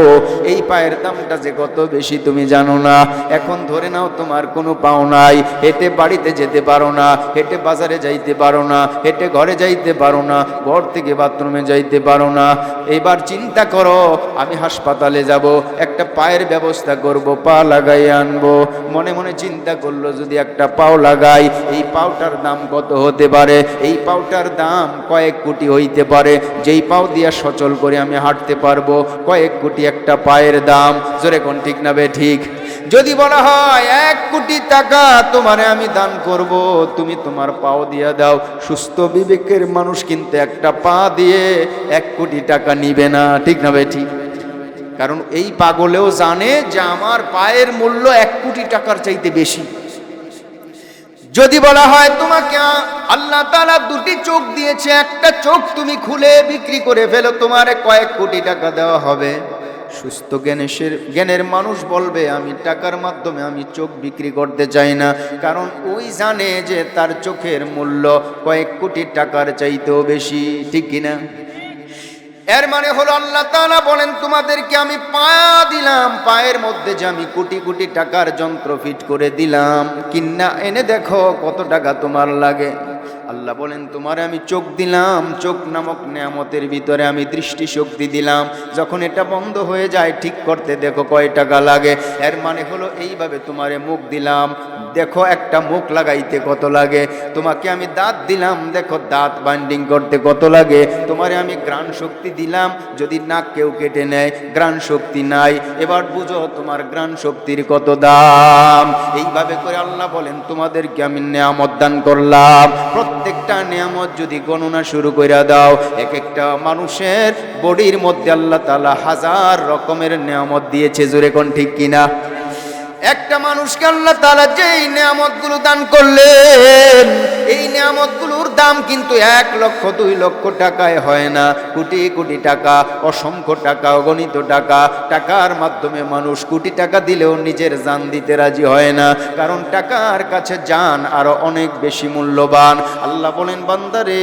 এই পায়ের দামটা যে কত বেশি তুমি জানো না। এখন ধরে নাও তোমার কোনো পাও নাই, হেঁটে বাড়িতে যেতে পারো না, হেঁটে বাজারে যাইতে পারো না, হেঁটে ঘরে যাইতে পারো না, ঘর থেকে বাথরুমে যাইতে পারো না। এবার চিন্তা করো, আমি হাসপাতালে যাব, একটা পায়ের ব্যবস্থা করব, পা লাগাই আনবো। মনে মনে চিন্তা করলো, যদি একটা পাও লাগাই, এই পাওটার দাম কত হতে পারে? এই পাওটার দাম কয়েক কোটি হইতে পারে। যেই পাও দিয়া সচল করে আমি হাঁটতে পারবো, কয়েক কোটি একটা পায়ের দাম। জোরে কোন ঠিক না বে ঠিক? যদি বলা হয় 1 কোটি টাকা তোমারে আমি দান করব, তুমি তোমার পাও দিয়া দাও, সুস্থ বিবেকের মানুষ কিন্তু একটা পা দিয়ে 1 কোটি টাকা নিবে না, ঠিক না বে ঠিক? কারণ এই পাগলেও জানে যে আমার পায়ের মূল্য 1 কোটি টাকার চাইতে বেশি। যদি বলা হয় তোমাকে আল্লাহ তাআলা 2টি চোখ দিয়েছে, একটা চোখ তুমি খুলে বিক্রি করে ফেলো, তোমারে কয়েক কোটি টাকা দেওয়া হবে। সুস্থ জ্ঞানের মানুষ বলবে, আমি টাকার মাধ্যমে আমি চোখ বিক্রি করতে চাই না, কারণ ওই জানে যে তার চোখের মূল্য কয়েক কোটি টাকার চাইতেও বেশি, ঠিক কিনা? এর মানে হলো আল্লাহ তাআলা বলেন, তোমাদেরকে আমি পা দিলাম, পায়ের মধ্যে যে আমি কোটি কোটি টাকার যন্ত্র ফিট করে দিলাম, কিন্না এনে দেখো কত টাকা তোমার লাগে। আল্লাহ বলেন, তোমারে আমি চোখ দিলাম, চোখ নামক নেয়ামতের ভিতরে আমি দৃষ্টি শক্তি দিলাম, যখন এটা বন্ধ হয়ে যায় ঠিক করতে দেখো কয় টাকা লাগে। এর মানে হলো এইভাবে তোমারে মুখ দিলাম, দেখো একটা মুখ লাগাইতে কত লাগে। তোমাকে আমি দাঁত দিলাম, দেখো দাঁত বাইন্ডিং করতে কত লাগে। তোমারে আমি ঘ্রাণ শক্তি দিলাম, যদি নাক কেউ কেটে নেয় ঘ্রাণ শক্তি নাই, এবার বুঝো তোমার ঘ্রাণ শক্তির কত দাম। এইভাবে করে আল্লাহ বলেন, তোমাদেরকে আমি নেয়ামত দান করলাম। প্রত্যেকটা নিয়ামত যদি গণনা শুরু করে দাও, এক একটা মানুষের বডির মধ্যে আল্লাহ তাআলা 1000 রকমের নিয়ামত দিয়েছে। জোরে কোন ঠিক কিনা? একটা মানুষকে আল্লাহ তাআলা যেই নিয়ামতগুলো দান করলেন, এই নিয়ামতগুলোর দাম কিন্তু 1 লক্ষ 2 লক্ষ টাকায় হয় না, কোটি কোটি টাকা, অসংখ্য টাকা, অগণিত টাকা। টাকার মাধ্যমে মানুষ কোটি টাকা দিলেও নিজের জান দিতে রাজি হয় না, কারণ টাকার কাছে জান আরো অনেক বেশি মূল্যবান। আল্লাহ বলেন, বান্দারে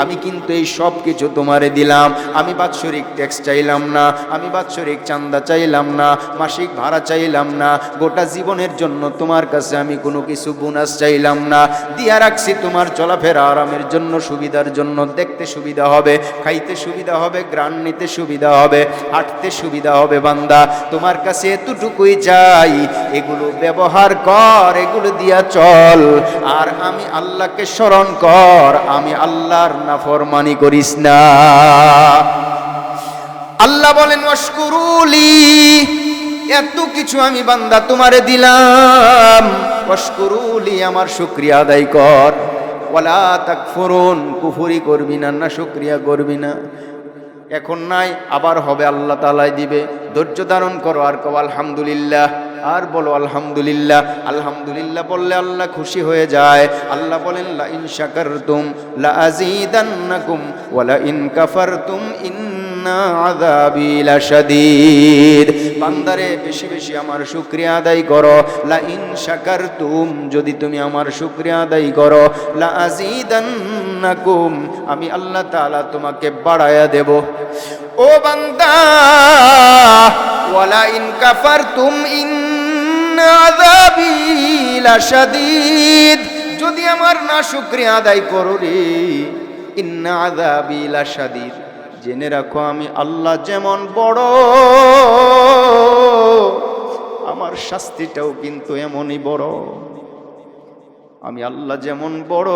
আমি কিন্তু এই সব কিছু তোমারে দিলাম, আমি বাৎসরিক ট্যাক্স চাইলাম না, আমি বাৎসরিক চাঁদা চাইলাম না, মাসিক ভাড়া চাইলাম না, গোটা জীবনের জন্য তোমার কাছে আমি কোনো কিছু বোনাস চাইলাম না, দিয়া রাখছি তোমার চলাফেরা আরামের জন্য, সুবিধার জন্য। দেখতে সুবিধা হবে, খাইতে সুবিধা হবে, ঘ্রাণ নিতে সুবিধা হবে, হাঁটতে সুবিধা হবে। বান্দা তোমার কাছে এতটুকুই চাই, এগুলো ব্যবহার কর, এগুলো দিয়া চল, আর আমি আল্লাহকে স্মরণ কর, আমি আল্লাহর নাফরমানি করিস না। আল্লাহ বলেন, ওয়াশকুরুলি, এত কিছু আমি বান্দা তোমারে দিলাম, ওয়াশকুরুলি, আমার শুকরিয়া আদায় কর। ওয়ালা তাকফুরুন, কুফরি করবি না, না শুকরিয়া করবি না। এখন নাই, আবার হবে, আল্লাহ তাআলাই দিবে। ধৈর্য ধারণ করো, আর কও আলহামদুলিল্লাহ, আর বলো আলহামদুলিল্লাহ। আলহামদুলিল্লাহ বললে আল্লাহ খুশি হয়ে যায়। আল্লাহ বলেন, লা ইন শাকারতুম লা আযীদান্নাকুম ওয়া লা ইন কাফারতুম ইন্না আযাবি লাশাদীদ। বান্দারে বেশি বেশি আমার শুকরিয়া আদায় করো। লা ইন শাকারতুম, যদি তুমি আমার শুকরিয়া আদায় করো, লা আযীদান্নাকুম, আমি আল্লাহ তাআলা তোমাকে বাড়ায়া দেব। ও বান্দা, ওয়ালা ইন কাফারতুম ইন্না আযাবি লাশাদীদ, যদি আমার না শুকরিয়া আদায় করো রে, ইন্না আযাবি লাশাদীদ, জেনে রাখো আমি আল্লাহ যেমন বড়, আমার শাস্তিটাও কিন্তু এমনই বড়। আমি আল্লাহ যেমন বড়,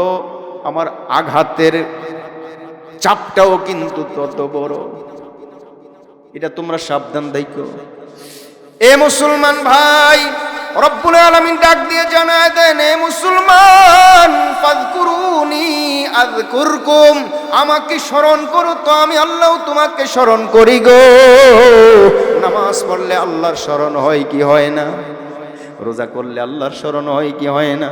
আমার আঘাতের চাপটাও কিন্তু তত বড়। এটা তোমরা সাবধান দেখো। এ মুসলমান ভাই, রব্বুল আলামিন ডাক দিয়ে জানায় দেন, এ মুসলমান, ফাযকুরুনি আযকুরকুম, আমাকে স্মরণ করো তো আমি আল্লাহ তোমাকে স্মরণ করি গো। নামাজ পড়লে আল্লাহর স্মরণ হয় কি হয় না? রোজা করলে আল্লাহর স্মরণ হয় কি হয় না?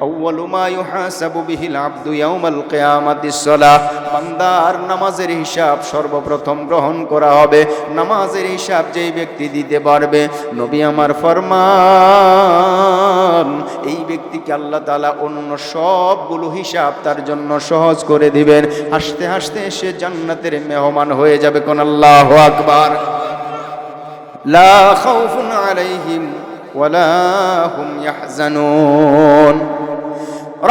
আউয়ালু মা ইউহাসাবু বিহিল আবদু ইয়াউমাল কিয়ামাতিস সালাহ, বান্দার নামাজের হিসাব সর্বপ্রথম গ্রহণ করা হবে। নামাজের হিসাব যেই ব্যক্তি দিতে পারবে, নবী আমার ফরমান, এই ব্যক্তিকে আল্লাহ তাআলা অন্য সবগুলো হিসাব তার জন্য সহজ করে দিবেন। হাসতে হাসতে সে জান্নাতের মেহমান হয়ে যাবে। কোন আল্লাহু আকবার। লা খাউফুন আলাইহিম ওয়ালা হুম ইয়াহজানুন।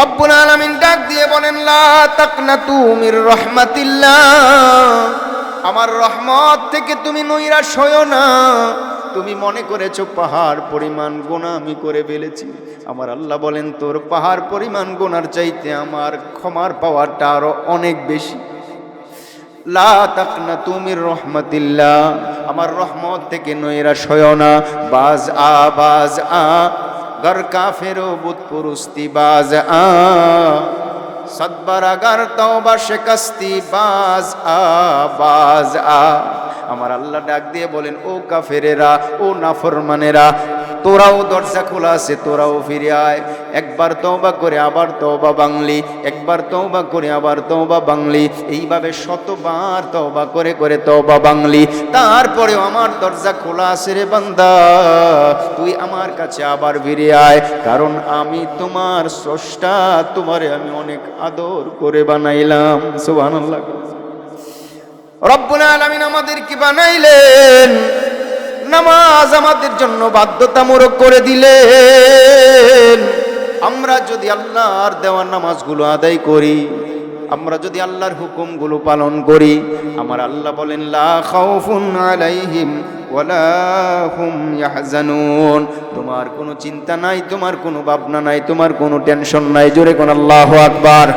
রব্বুল আলামিন ডাক দিয়ে বলেন, লা তাকনাতু মির রাহমাতিল্লাহ, আমার রহমত থেকে তুমি নৈরাশ হয়ো না। তুমি মনে করেছো পাহাড় পরিমাণ গুনাহ আমি করে ফেলেছি, আমার আল্লাহ বলেন তোর পাহাড় পরিমাণ গুনার চাইতে আমার ক্ষমার পাওয়ারটা আরো অনেক বেশি। লা তাকনাতু মির রাহমাতিল্লাহ, আমার রহমত থেকে নৈরাশ হয়ো না। বাজ আ গর কাফেরো বুত পুরুস্তি বাজ সদবরাগার তওবা শিকস্তি বাজ আ। আমার আল্লাহ ডাক দিয়ে বলেন, ও কাফেরেরা, ও নাফরমানেরা, তোরাও দরজা খোলা আছে, তোরাও ফিরে আয়। একবার তওবা করে আবার তওবা বাংলি, একবার তওবা করে আবার তওবা বাংলি, এইভাবে শতবার তওবা করে করে তওবা বাংলি। তারপরেও আমার দরজা খোলা আছে রে বান্দা, তুই আমার কাছে আবার ফিরে আয়, কারণ আমি তোমার স্রষ্টা, তোমারে আমি অনেক আদর করে বানাইলাম। সুবহানাল্লাহ। রব্বুল আলামিন আমাদের কি বানাইলেন, নামাজ আমাদের জন্য বাধ্যতামূলক করে দিলেন। আমরা যদি আল্লাহর দেওয়া নামাজগুলো আদায় করি, আমরা যদি আল্লাহর হুকুমগুলো পালন করি, আমার আল্লাহ বলেন, লা খাউফুন আলাইহিম ওয়ালা হুম ইয়াহজানুন, তোমার কোনো চিন্তা নাই, তোমার কোনো ভাবনা নাই, তোমার কোনো টেনশন নাই। জোরে কোন আল্লাহু আকবার।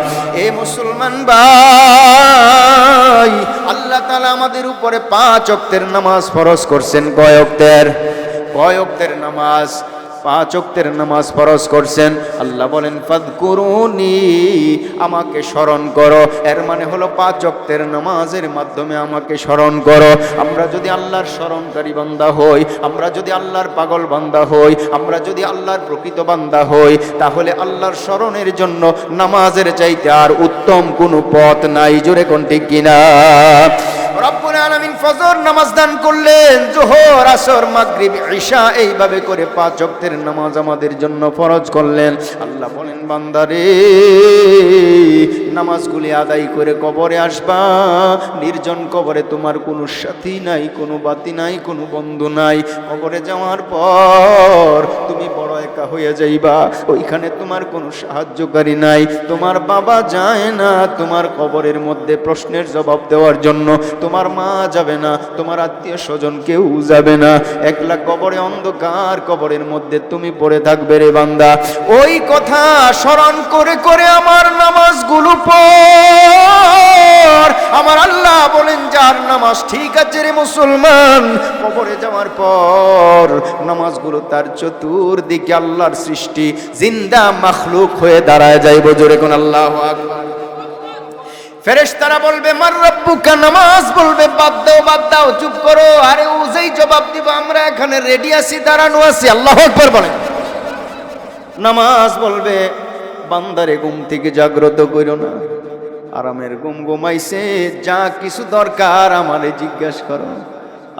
এ মুসলমান ভাই, আল্লাহ তাআলা আমাদের উপরে 5 ওয়াক্তের নামাজ ফরজ করছেন। কয় ওয়াক্তের নামাজ? 5 ওয়াক্তের নামাজ ফরজ করছেন। আল্লাহ বলেন, ফাযকুরুনি, আমাকে স্মরণ করো। এর মানে হলো 5 ওয়াক্তের নামাজের মাধ্যমে আমাকে স্মরণ করো। আমরা যদি আল্লাহর স্মরণকারী বান্দা হই, আমরা যদি আল্লাহর পাগল বান্দা হই, আমরা যদি আল্লাহর প্রকৃত বান্দা হই, তাহলে আল্লাহর স্মরণের জন্য নামাজের চাইতে আর উত্তম কোনো পথ নাই। জোরে কোন ঠিক কিনা? রব্বুল আলামিন ফজর নামাজ দান করলেন, যোহর, আসর, মাগরিব, ঈশা, এইভাবে করে 5 ওয়াক্তের নামাজ আমাদের জন্য ফরজ করলেন। আল্লাহ বলেন, বান্দারে, নামাজগুলি আদায় করে কবরে আসবা। নির্জন কবরে তোমার কোনো সাথী নাই, কোনো বাতি নাই, কোনো বন্ধু নাই। কবরে যাওয়ার পর তুমি বড় একা হয়ে যাইবা। ওইখানে তোমার কোনো সাহায্যকারী নাই, তোমার বাবা যায় না তোমার কবরের মধ্যে প্রশ্নের জবাব দেওয়ার জন্য, তোমার মা যাবে না, তোমার আত্মীয় স্বজন কেউ যাবে না। একলা কবরে, অন্ধকার কবরের মধ্যে তুমি পড়ে থাকবে রে বান্দা। ওই কথা স্মরণ করে করে আমার নামাজগুলো পড়। আমার আল্লাহ বলেন, যার নামাজ ঠিক আছে রে মুসলমান, কবরে যাওয়ার পর নামাজগুলো তার চতুর্দিকে আল্লাহর সৃষ্টি জিন্দা মাখলুক হয়ে দাঁড়ায় যাইব। জোরে কোন আল্লাহু আকবার। ফেরেশতারা বলবে, মার রব্বুকা, নামাজ বলবে, বাদ দাও, চুপ করো। আরে ও যেই জবাব দিব, আমরা এখানে রেডি আছি, দাঁড়ানো আছি। আল্লাহু আকবার বলেন। নামাজ বলবে, বান্দারে ঘুম থেকে জাগ্রত কইরো না, আরামের ঘুম ঘুমাইছে, যা কিছু দরকার আমারে জিজ্ঞাসা করো।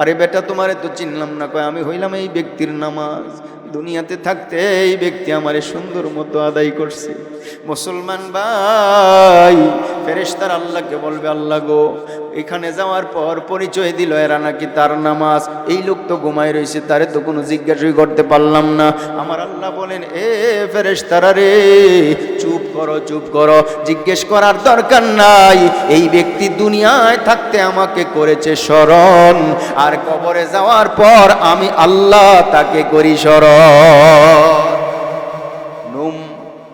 আরে বেটা, তোমারে তো চিনলাম না। কয়, আমি হইলাম এই ব্যক্তির নামাজ, দুনিয়াতে থাকতে এই ব্যক্তি আমারে সুন্দর মতো আদায় করছে। মুসলমান ভাই, ফেরেশতারা আল্লাহকে বলবে, আল্লাহ গো, এখানে যাওয়ার পর পরিচয় দিল এরা নাকি তার নামাজ, এই লোক তো ঘুমায় রয়েছে, তারে তো কোনো জিজ্ঞাসাই করতে পারলাম না। আমার আল্লাহ বলেন, এ ফেরেশতারা রে, চুপ করো, জিজ্ঞেস করার দরকার নাই। এই ব্যক্তি দুনিয়ায় থাকতে আমাকে করেছে স্মরণ, আর কবরে যাওয়ার পর আমি আল্লাহ তাকে করি স্মরণ।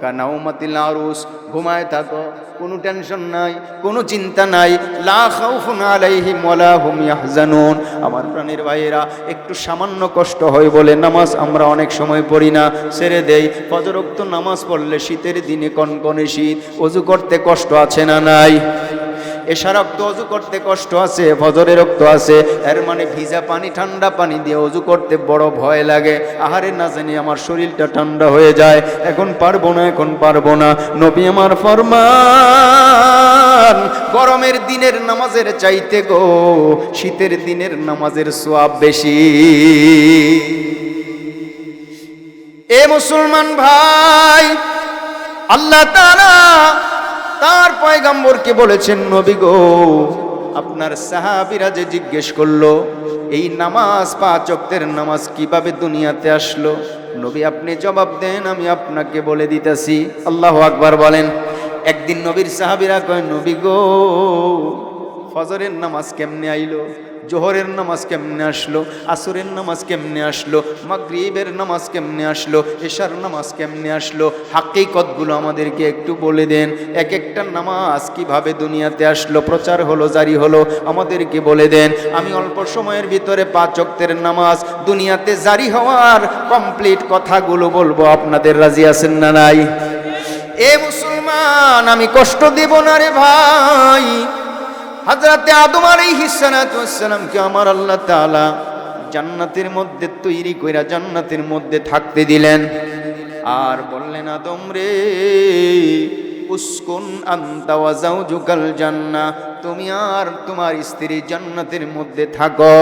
কানাউমাতিল আরুস, ঘুমায় থাকো, কোনো টেনশন নাই, কোনো চিন্তা নাই। লা খাউফুন আলাইহিম ওয়ালা হুম ইয়াহজানুন। আমার প্রাণের ভাইয়েরা, একটু সামান্য কষ্ট হয় বলে নামাজ আমরা অনেক সময় পড়ি না, ছেড়ে দেই। ফজর ওয়াক্ত নামাজ পড়লে শীতের দিনে কনকনে শীত, ওযু করতে কষ্ট আছে না নাই? এশা রক্ত অজু করতে কষ্ট আছে, ফজরে রক্ত আছে, এর মানে ভিজা পানি ঠান্ডা পানি দিয়ে অজু করতে বড় ভয় লাগে। আহারে না জানি আমার শরীরটা ঠান্ডা হয়ে যায়, এখন পারবো না, এখন পারবো না। নবী আমার ফরমান, গরমের দিনের নামাজের চাইতে গো শীতের দিনের নামাজের সওয়াব বেশি। এ মুসলমান ভাই, আল্লাহ তাআলা তার পয়গম্বরকে বলেছেন, নবী গো আপনার সাহাবীরা যে জিজ্ঞেস করলো এই নামাজ 5 ওয়াক্তের নামাজ কিভাবে দুনিয়াতে আসলো, নবী আপনি জবাব দেন, আমি আপনাকে বলে দিতেছি। আল্লাহু আকবার বলেন। একদিন নবীর সাহাবীরা কয়, নবী গো ফজরের নামাজ কেমনে আইলো, জোহরের নামাজ কেমনে আসলো, আসরের নামাজ কেমনে আসলো, মাগরিবের নামাজ কেমনে আসলো, এশার নামাজ কেমনে আসলো, হাকিকতগুলো আমাদেরকে একটু বলে দেন। এক একটা নামাজ কিভাবে দুনিয়াতে আসলো, প্রচার হলো, জারি হলো, আমাদেরকে বলে দেন। আমি অল্প সময়ের ভিতরে 5 ওয়াক্তের নামাজ দুনিয়াতে জারি হওয়ার কমপ্লিট কথাগুলো বলবো, আপনাদের রাজি আছেন না নাই? এ মুসলমান, আমি কষ্ট দেব না রে ভাই। হযরতে আদম আলাইহিস সালাতু ওয়াস সালামকে আমার আল্লাহ তাআলা জান্নাতের মধ্যে তৈরি কইরা জান্নাতের মধ্যে থাকতে দিলেন, আর বললেন, আদম রে উসকুন আনতা ওয়া যাওজুকাল জান্নাহ, তুমি আর তোমার স্ত্রী জান্নাতের মধ্যে থাকো,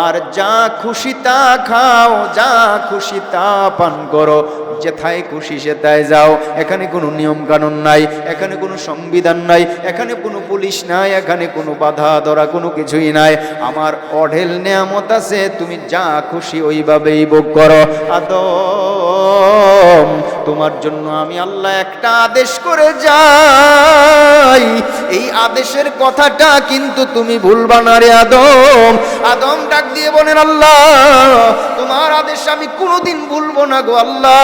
আর যা খুশি তা খাও, যা খুশি তা পান করো, যেথায় খুশি সেথায় যাও। এখানে কোনো নিয়ম কানুন নাই, এখানে কোনো সংবিধান নাই, এখানে কোনো পুলিশ নাই, এখানে কোনো বাধা ধরা কোনো কিছুই নাই। আমার অঢেল নেয়ামত আছে, তুমি যা খুশি ওইভাবেই ভোগ করো। আদম তোমার জন্য আমি আল্লাহ একটা আদেশ করে যাই, এই আদেশের কথাটা কিন্তু তুমি ভুলবা না রে আদম। আদম ডাক দিয়ে বলেন, আল্লাহ তোমার আদেশ আমি কোনোদিন ভুলবো না গো আল্লাহ,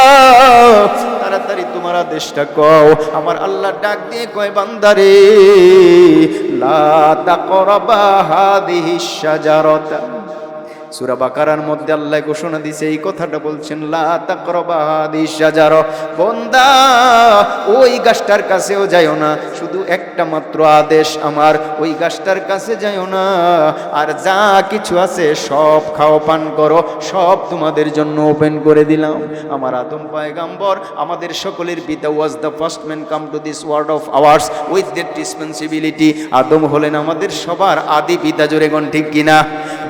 তাড়াতাড়ি তোমার আদেশটা কও। আমার আল্লাহ ডাক দিয়ে কয়, বান্দারে লা তাকরাবা হাদিহিশ শাজারাতা। সূরা বাকারার মধ্যে আল্লাহ ঘোষণা দিয়েছে, এই কথাটা বলছেন, লা তাকরাবা হাদিহিশ শাজারা, বান্দা ওই গাছটার কাছেও যাইও না, শুধু একটা মাত্র আদেশ আমার, ওই গাছটার কাছে যাইও না, আর যা কিছু আছে সব খাও, পান করো, সব তোমাদের জন্য ওপেন করে দিলাম। আমার আদম পয়গম্বর আমাদের সকলের পিতা, was the first man came to this world of ours with that responsibility. Adam হলেন আমাদের সবার আদি পিতা, জোরে গণ ঠিক কিনা?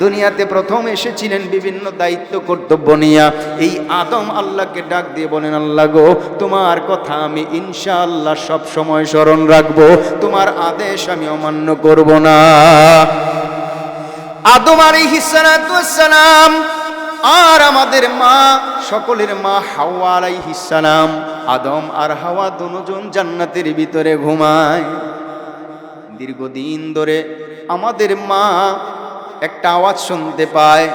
দুনিয়াতে প্রথম এসেছিলেন বিভিন্ন দায়িত্ব কর্তব্য নিয়া। এই আদম আল্লাহকে ডাক দিয়ে বলেন, আল্লাহ গো তোমার কথা আমি ইনশাআল্লাহ সব সময় স্মরণ রাখবো, তোমার আদেশ আমি অমান্য করব না। আদম আলাইহিস সালাতু ওয়াস সালাম আর আমাদের মা, সকলের মা হাওয়া আলাইহিস সালাম, আদম আর হাওয়া দুজন জান্নাতের ভিতরে ঘুমায়। দীর্ঘদিন ধরে আমাদের মা একটা আওয়াজ শুনতে পায়,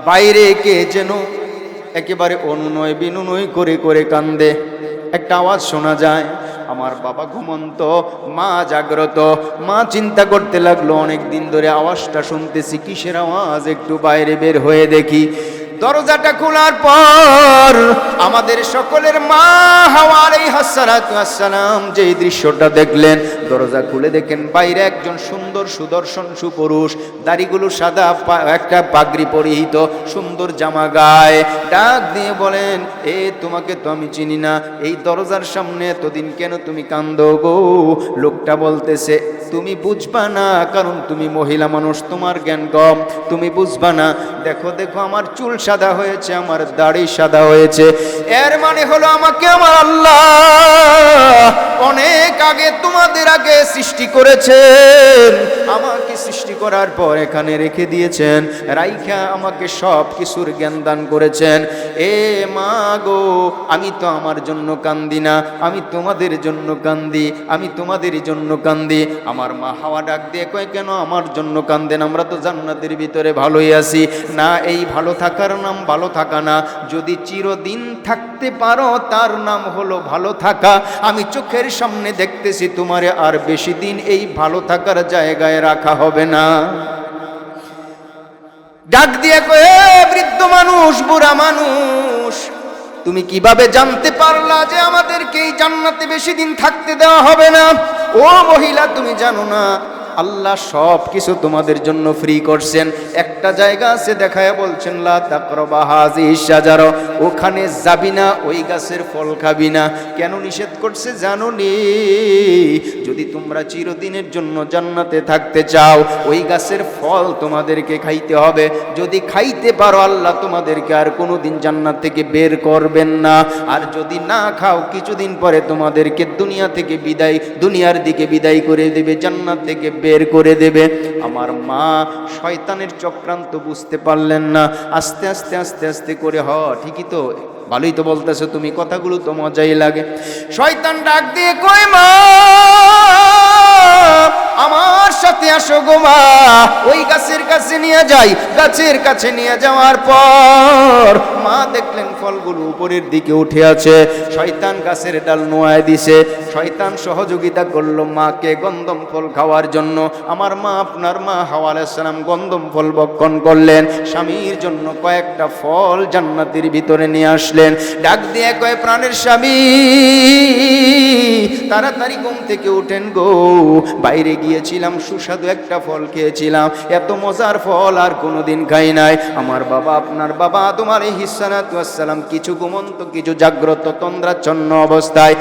বাইরে কে যেন একেবারে অনুনয় বিনুনয় করে করে কান্দে, একটা আওয়াজ শোনা যায়। আমার বাবা ঘুমন্ত, মা জাগ্রত। মা চিন্তা করতে লাগলো, অনেক দিন ধরে আওয়াজটা শুনতেছি, কিসের আওয়াজ, একটু বাইরে বের হয়ে দেখি। দরজাটা খোলার পর আমাদের সকলের মা হাওয়া আলাইহিস সালাতু ওয়াস সালাম যে দৃশ্যটা দেখলেন, দরজা খুলে দেখেন বাইরে একজন সুন্দর সুদর্শন সুপুরুষ, দাড়িগুলো সাদা, একটা পাগড়ি পরিহিত, সুন্দর জামা গায়ে। ডাক দিয়ে বলেন, এ তোমাকে তো আমি চিনি না, এই দরজার সামনে এতদিন কেন তুমি কান্দো গো? লোকটা বলতেছে, তুমি বুঝবা না, কারণ তুমি মহিলা মানুষ, তোমার জ্ঞান কম, তুমি বুঝবা না। দেখো দেখো আমার চুল সাদা হয়েছে, আমার দাড়ি সাদা হয়েছে, এর মানে হলো আমাকে আমার আল্লাহ অনেক আগে, তোমাদের আগে সৃষ্টি করেছেন। আমাকে সৃষ্টি করার পর এখানে রেখে দিয়েছেন, রাইখা আমাকে সব কিছুর জ্ঞান দান করেছেন। এ মা গো, আমি তো আমার জন্য কান্দি না, আমি তোমাদের জন্য কান্দি, আমি তোমাদের জন্য কান্দি। আমার মা হাওয়া ডাক দিয়ে কয়, কেন আমার জন্য কান্দেন? আমরা তো জান্নাতের ভিতরে ভালোই আছি। না, এই ভালো থাকার নাম ভালো থাকা না, যদি চিরদিন থাকতে পারো তার নাম হলো ভালো থাকা। আমি চোখের সামনে দেখতেছি তোমারে আর বেশি দিন এই ভালো থাকার জায়গায় রাখা হবে না। ডাক দিয়ে কয়ে, বৃদ্ধ মানুষ, বুড়া মানুষ, তুমি কিভাবে জানতে পারলা যে আমাদেরকে এই জান্নাতে বেশি দিন থাকতে দেওয়া হবে না? ও মহিলা, তুমি জানো না আল্লাহ সব কিছু তোমাদের জন্য ফ্রি করছেন। একটা জায়গা আছে দেখায় বলছেন লা তাকরাবা হাযিহিশ শাজারা, ওখানে যাবি না, ওই গাছের ফল খাবি না। কেন নিষেধ করছে জানো নি? যদি তোমরা চিরদিনের জন্য জান্নাতে থাকতে চাও, ওই গাছের ফল তোমাদেরকে খাইতে হবে। যদি খাইতে পারো, আল্লাহ তোমাদেরকে আর কোনোদিন জান্নাত থেকে বের করবেন না। আর যদি না খাও, কিছুদিন পরে তোমাদেরকে দুনিয়ার দিকে বিদায় করে দেবে, জান্নাত থেকে বের করে দেবে। আমার মা শয়তানের চক্রান্ত বুঝতে পারলেন না। আস্তে আস্তে আস্তে আস্তে করে ঠিকই তো, ভালোই তো বলতেছো তুমি, কথাগুলো তো মজাই লাগে। শয়তান ডাক দিয়ে কই, মা আমার সাথে আসো গো মা, ওই গাছের কাছে নিয়ে যাই। গাছের কাছে নিয়ে যাওয়ার পর মা দেখলেন ফলগুলো উপরের দিকে উঠে আছে। শয়তান গাছের ডাল নোয়ায় দিছে। শয়তান সহযোগিতা করলো মাকে গন্ধম ফল খাওয়ার জন্য। আমার মা, আপনার মা হাওয়া আলাইহিস সালাম গন্ধম ফল ভক্ষণ করলেন। স্বামীর জন্য কয়েকটা ফল জান্নাতের ভিতরে নিয়ে আসলেন। ডাক দিয়ে কয়, প্রাণের স্বামী তাড়াতাড়ি ঘুম থেকে উঠেন গো, বাইরে গিয়েছিলাম, সুস্বাদু একটা ফল খেয়েছিলাম, এত মজার ফল আর কোনোদিন খাই নাই। আমার বাবা, আপনার বাবা আদম আলাইহিস সালাতু ওয়াস সালাম কিছু ঘুমন্ত, কিছু জাগ্রত, তন্দ্রাচ্ছন্ন অবস্থায়।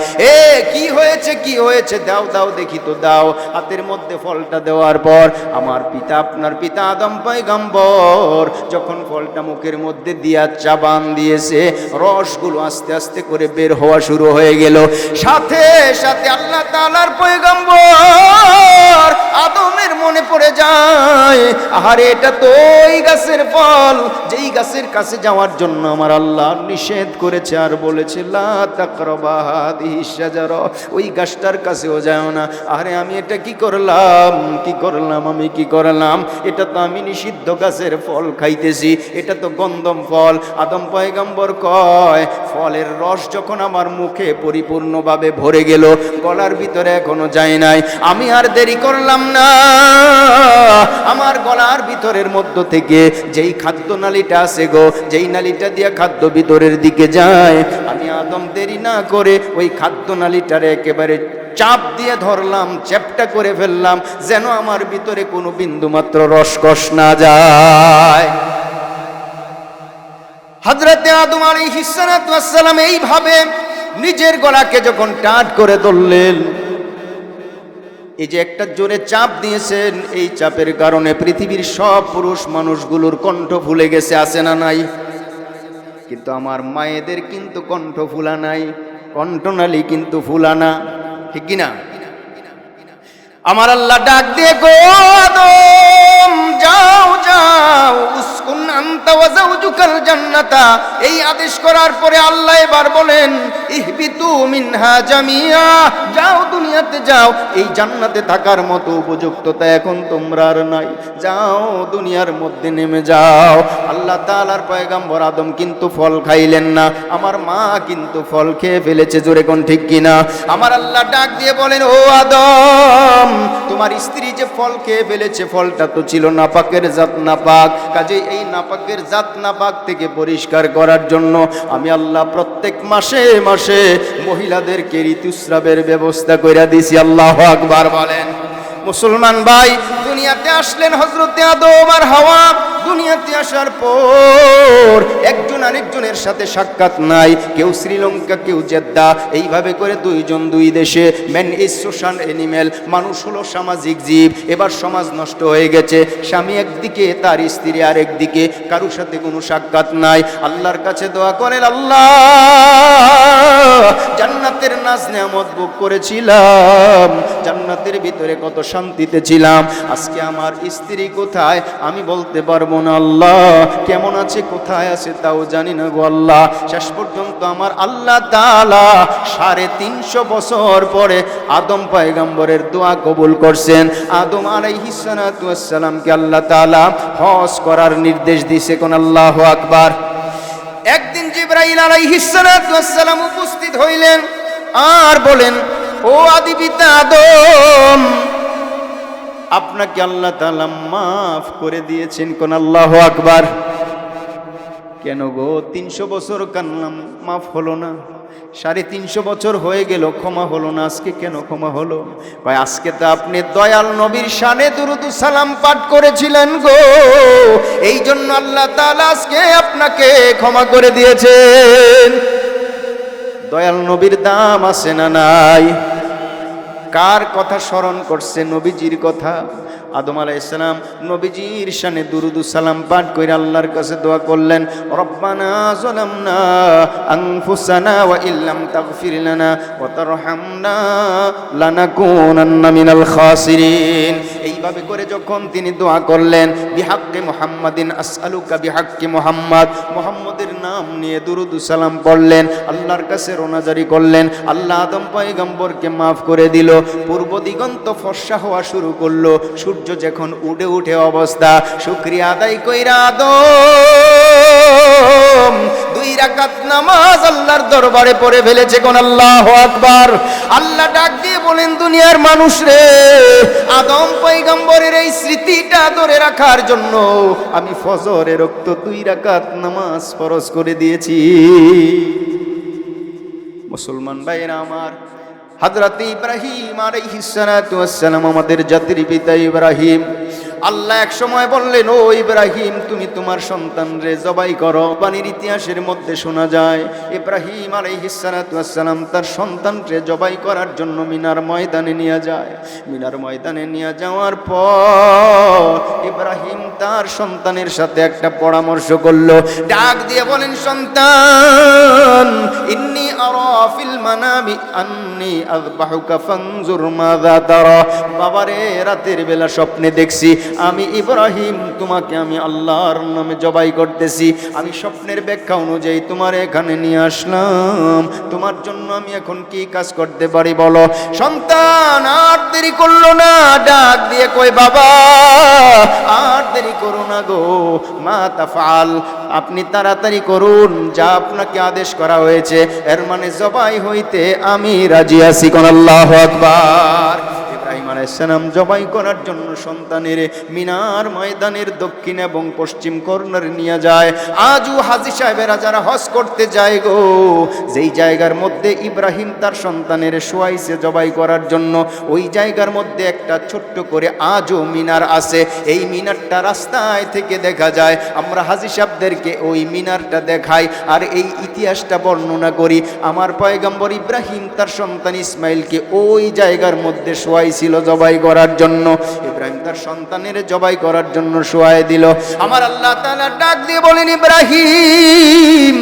কি হয়েছে, কি হয়েছে, দাও দাও দেখি তো, দাও। হাতের মধ্যে ফলটা দেওয়ার পর আমার পিতা, আপনার পিতা আদম পয়গম্বর যখন ফলটা মুখের মধ্যে দিয়া চাবান দিয়েছে, রসগুলো আস্তে আস্তে করে বের হওয়া শুরু হয়ে গেল। সাথে সাথে আল্লাহ তাআলার পয়গম্বর আদমের মনে পড়ে যায়, আহারে এটা তো ওই গাছের ফল যেই গাছের কাছে যাওয়ার জন্য আমার আল্লাহ নিষেধ করেছে আর বলেছে লা তাকরাবা হাযিহিশ শাজারা, ওই গাছটার কাছেও যাও না। আরে আমি এটা কি করলাম, আমি কি করলাম? এটা তো আমি নিষিদ্ধ গাছের ফল খাইতেছি, এটা তো গন্ধম ফল। আদম পয়গম্বর কয়, ফলের রস যখন আমার মুখে পরিপূর্ণভাবে ভরে গেল, গলার ভিতরে এখনো যায় নাই, আমি আর দেরি করলাম না। আমার গলার ভিতরের মধ্য থেকে যেই খাদ্য নালীটা আছে গো, যেই নালীটা দিয়ে খাদ্য ভিতরের দিকে যায়, আমি আদম দেরি না করে ওই খাদ্য নালীটারে একেবারে চাপ দিয়ে ধরলাম, চ্যাপটা করে ফেললাম, যেন আমার ভিতরে কোনো বিন্দু মাত্র রসকস না যায়। হযরতে আদম আলাইহিস সালাতু ওয়াস সালাম এইভাবে নিজের গলাকে যখন টাট করে ধরলেন, এই যে একটা জোরে চাপ দিয়েছেন, এই চাপের কারণে পৃথিবীর সব পুরুষ মানুষগুলোর কণ্ঠ ফুলে গেছে, আছে না নাই? কিন্তু আমার মায়েদের কিন্তু কণ্ঠ ফুলা নাই, কণ্ঠনালী কিন্তু ফুলা না, ঠিক কিনা? আমার আল্লাহ ডাক দিয়ে গো আদম, যাও যাও, উসকুন আনতা ওয়া যাওজুকাল জান্নাতা। এই আদেশ করার পরে আল্লাহ এবার বলেন, ইহবিতু মিনহা জামিয়া, যাও দুনিয়াতে যাও, এই জান্নাতে থাকার মতো উপযুক্ততা এখন তোমরা আর নাই, যাও দুনিয়ার মধ্যে নেমে যাও। আল্লাহ তাআলার পয়গম্বর আদম কিন্তু ফল খাইলেন না, আমার মা কিন্তু ফল খেয়ে ফেলেছে, জোরে কোন ঠিক কিনা? আমার আল্লাহ ডাক দিয়ে বলেন, ও আদম, তোমার স্ত্রী যে ফল খেয়ে ফেলেছে, ফলটা তো ছিল নাপাকের জাত, নাপাক। কাজে এই নাপাকের জাত, নাপাক থেকে পরিষ্কার করার জন্য আমি আল্লাহ প্রত্যেক মাসে মাসে মহিলাদেরকে ঋতুস্রাবের ব্যবস্থা করে দিছি। আল্লাহু আকবার বলেন। মুসলমান ভাই, দুনিয়াতে আসলেন হযরতে আদম আর হাওয়া। দুনিয়াতে আসার পর একজন আরেকজনের সাথে সাক্ষাৎ নাই, কেউ শ্রীলঙ্কা, কেউ জেদ্দা, এইভাবে করে দুইজন দুই দেশে। ম্যান ইজ সোশ্যাল অ্যানিমেল, মানুষ হলো সামাজিক জীব। এবার সমাজ নষ্ট হয়ে গেছে, স্বামী একদিকে, তার স্ত্রী আরেকদিকে, কারোর সাথে কোনো সাক্ষাৎ নাই। আল্লাহর কাছে দোয়া করেন, আল্লাহ জান্নাতের নাজ নেয়ামত ভোগ করেছিলাম, জান্নাতের ভিতরে কত শান্তিতে ছিলাম, আজকে আমার স্ত্রী কোথায় আমি বলতে পারবো না। আল্লাহ কেমন আছে, কোথায় আছে তাও জানি না গো আল্লাহ। শেষ পর্যন্ত আমার আল্লাহ তাআলা 350 বছর পরে আদম পয়গম্বরের দোয়া কবুল করছেন। আদম আলাইহিস সালাতু ওয়াস সালামকে আল্লাহ তাআলা হজ করার নির্দেশ দিয়েছে, কোন আল্লাহু আকবার। একদিন জিবরাইল আলাইহিস সালাতু ওয়াস সালাম উপস্থিত হইলেন আর বলেন, ও আদি পিতা আদম, আপনাকে আল্লাহ তাআলা মাফ করে দিয়েছেন, কোন আল্লাহু আকবার। কেন গো 300 বছর কান্নাম, মাফ হলো না? 350 বছর হয়ে গেল, ক্ষমা হলো না, আজকে কেন ক্ষমা হলো? ভাই আজকে তো আপনি দয়াল নবীর শানে দুরূদ সালাম পাঠ করেছিলেন গো, এই জন্য আল্লাহ তাআলা আজকে আপনাকে ক্ষমা করে দিয়েছেন। দয়াল নবীর দাম আছে না নাই? কার কথা স্মরণ করছে? নবীজির কথা। আদম আলাইহিস সালাম নবীজির শানে দুরূদ সালাম পাঠ করে আল্লাহর কাছে দোয়া করলেন, রব্বানা যালামনা আনফুসানা ওয়া ইল্লাম তাগফির লানা ওয়া তারহামনা লানাকুনান্না মিনাল খাসিরিন। এইভাবে করে যখন তিনি দোয়া করলেন, বিহাক্কি মুহাম্মাদিন আসআলুকা, বিহাক্কি মুহাম্মদ, মুহাম্মদের নাম নিয়ে দুরূদ সালাম পড়লেন, আল্লাহর কাছে রোনাজারি করলেন, আল্লাহ আদম পয়গম্বরকে মাফ করে দিল। পূর্ব দিগন্ত ফর্সা হওয়া শুরু করলো, সূর্য যখন উঠে উঠে অবস্থা, শুকরিয়া আদায় কইরা আদম 2 রাকাত নামাজ আল্লাহর দরবারে পড়ে ফেলেছে। কোন আল্লাহু আকবার। আল্লাহ ডাক দিয়ে বলেন, দুনিয়ার মানুষ রে, আদম পয়গম্বরের এই স্মৃতিটা ধরে রাখার জন্য আমি ফজরের রক্ত 2 রাকাত নামাজ ফরজ করে দিয়েছি। মুসলমান ভাইরা আমার, হযরত ইব্রাহিম আলাইহিস সালাতু ওয়াস সালাম, আমাদের জাতির পিতা ইব্রাহিম, আল্লাহ এক সময় বললেন, ও ইব্রাহিম তুমি তোমার সন্তানরে জবাই করো। বাণীর ইতিহাসের মধ্যে শোনা যায়, ইব্রাহিম আলাইহিস সালাতু ওয়াস সালাম তার সন্তানরে জবাই করার জন্য মিনার ময়দানে নিয়ে যায়। মিনার ময়দানে নিয়ে যাওয়ার পর ইব্রাহিম তার সন্তানের সাথে একটা পরামর্শ করলো, ডাক দিয়ে বলেন, সন্তান, ইন্নী আরা ফিল মানামি আন্নী আযবাহুকা ফানজুর মাযা তারা। বাবারে, রাতের বেলা স্বপ্নে দেখছি আমি ইব্রাহিম তোমাকে আমি আল্লাহর নামে জবাই করতেছি। আমি স্বপ্নের ব্যাখ্যা অনুযায়ী তোমার এখানে নিয়ে আসলাম, তোমার জন্য আমি এখন কি কাজ করতে পারি বলো? সন্তান আর দেরি করলো না, ডাক দিয়ে কই, বাবা আর দেরি করো না গো, মা তাফআল, আপনি তাড়াতাড়ি করুন, যা আপনাকে আদেশ করা হয়েছে, এর মানে জবাই হইতে আমি রাজি আছি। কোন আল্লাহু আকবার। ইব্রাহিম আলাইহিস সালাম জবাই করার জন্য সন্তানের মিনার ময়দানের দক্ষিণ এবং পশ্চিম কর্নারে নিয়ে যায়। আজও হাজী সাহেবেরা যারা হজ করতে যায় গো, যেই জায়গার মধ্যে ইব্রাহিম তার সন্তানের শোয়াইছে জবাই করার জন্য, ওই জায়গার মধ্যে একটা ছোট্ট করে আজও মিনার আছে। এই মিনারটা রাস্তায় থেকে দেখা যায়, আমরা হাজী সাহেবদেরকে ওই মিনারটা দেখাই আর এই ইতিহাসটা বর্ণনা করি। আমার পয়গম্বর ইব্রাহিম তার সন্তান ইসমাইলকে ওই জায়গার মধ্যে শোয়াইছিল জবাই করার জন্য। ইব্রাহিম তার সন্তানের জবাই করার জন্য শোয়াই দিল। আমার আল্লাহ তাআলা ডাক দিয়ে বলেন, ইব্রাহিম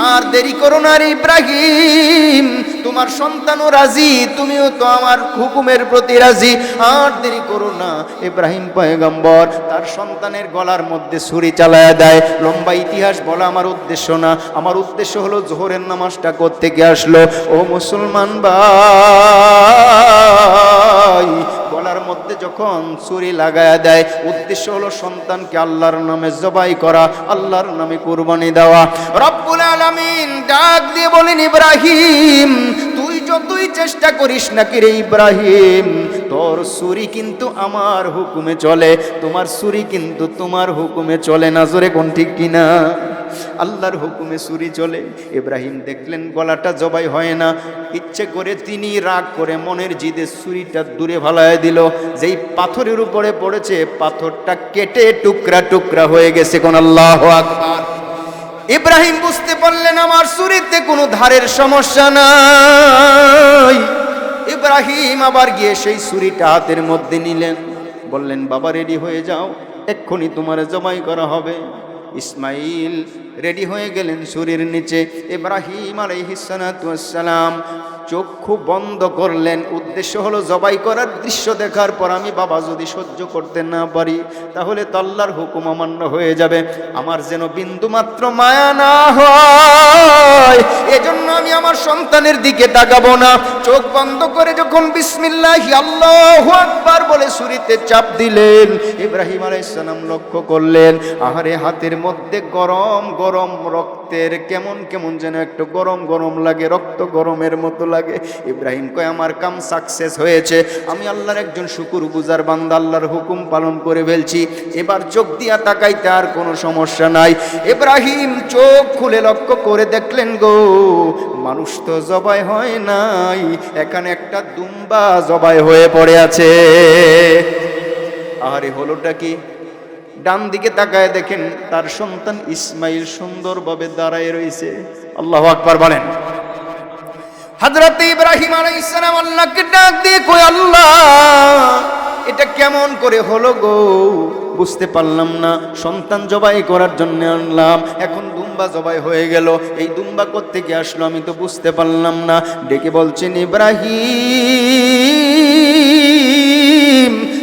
আর দেরি করো না রে ইব্রাহিম, তোমার সন্তানও রাজি, তুমিও তো আমার হুকুমের প্রতি রাজি, আর দেরি করো না। ইব্রাহিম পয়গম্বর তার সন্তানের গলার মধ্যে ছুরি চালায়া দেয়। লম্বা ইতিহাস বলা আমার উদ্দেশ্য না, আমার উদ্দেশ্য হলো জোহরের নামাজটা কোত্থেকে আসলো। ও মুসলমান ভাই, গলার মধ্যে যখন ছুরি লাগায়া দেয়, উদ্দেশ্য হলো সন্তানকে আল্লাহর নামে জবাই করা, আল্লাহর নামে কুরবানি দেওয়া। রব্বুল আলামিন ডাক দিয়ে বলেন, ইব্রাহিম তুই যতই চেষ্টা করিস না কি রে ইব্রাহিম, তোর ছুরি কিন্তু আমার হুকুমে চলে, তোমার ছুরি কিন্তু তোমার হুকুমে চলে না। জোরে কোন ঠিক কিনা? আল্লাহর হুকুমে ছুরি চলে। ইব্রাহিম দেখলেন গলাটা জবাই হয় না, ইচ্ছে করে তিনি রাগ করে মনের জিদে ছুরিটা দূরে ভালায় দিল। যেই পাথরের উপরে পড়েছে, পাথরটা কেটে টুকরা টুকরা হয়ে গেছে। কোন আল্লাহু আকবার। ইব্রাহিম বুঝতে পারলেন আমার ছুরিতে কোনো ধারের সমস্যা নাই। ইব্রাহিম আবার গিয়ে সেই ছুরিটা হাতের মধ্যে নিলেন, বললেন, বাবা রেডি হয়ে যাও, এক্ষুনি তোমার জবাই করা হবে। ইসমাইল রেডি হয়ে গেলেন ছুরির নিচে। ইব্রাহিম আলাইহিস সালাতু ওয়াস সালাম চক্ষু বন্ধ করলেন, উদ্দেশ্য হলো জবাই করার দৃশ্য দেখার পর আমি বাবা যদি সহ্য করতে না পারি তাহলে তো আল্লাহর হুকুম অমান্য হয়ে যাবে, আমার যেন বিন্দু মাত্র মায়া না হয়, এজন্য আমি আমার সন্তানের দিকে তাকাবো না। চোখ বন্ধ করে যখন বিসমিল্লাহি আল্লাহু আকবার বলে ছুরিতে চাপ দিলেন, ইব্রাহিম আলাইহিস সালাম লক্ষ্য করলেন, আহারে হাতের মধ্যে গরম গরম রক্ত রক্তের কেমন কেমন যেন একটু গরম গরম লাগে, রক্ত গরমের মতো লাগে। ইব্রাহিম কয় আমার কাম সাকসেস হয়েছে, আমি আল্লাহর একজন শুকরগুজার বান্দা, আল্লাহর হুকুম পালন করে ফেলছি, এবার চোখ দিয়া তাকাইতে আর কোনো সমস্যা নাই। ইব্রাহিম চোখ খুলে লক্ষ্য করে দেখলেন গো, মানুষ তো জবাই হয় নাই, এখানে একটা দুম্বা জবাই হয়ে পড়ে আছে। আরে হলোটা কি? ডান দিকে তাকায় দেখেন তার সন্তান ইসমাইল সুন্দরভাবে দাঁড়ায় রয়েছে। আল্লাহু আকবার বলেন। হযরত ইব্রাহিম আলাইহিস সালাম আল্লাহকে ডাক দিয়ে কই, আল্লাহ এটা কেমন করে হলো গো, বুঝতে পারলাম না, সন্তান জবাই করার জন্য আনলাম, এখন দুম্বা জবাই হয়ে গেল, এই দুম্বা কোত্থেকে আসলো আমি তো বুঝতে পারলাম না। ডেকে বলছেন ইব্রাহিম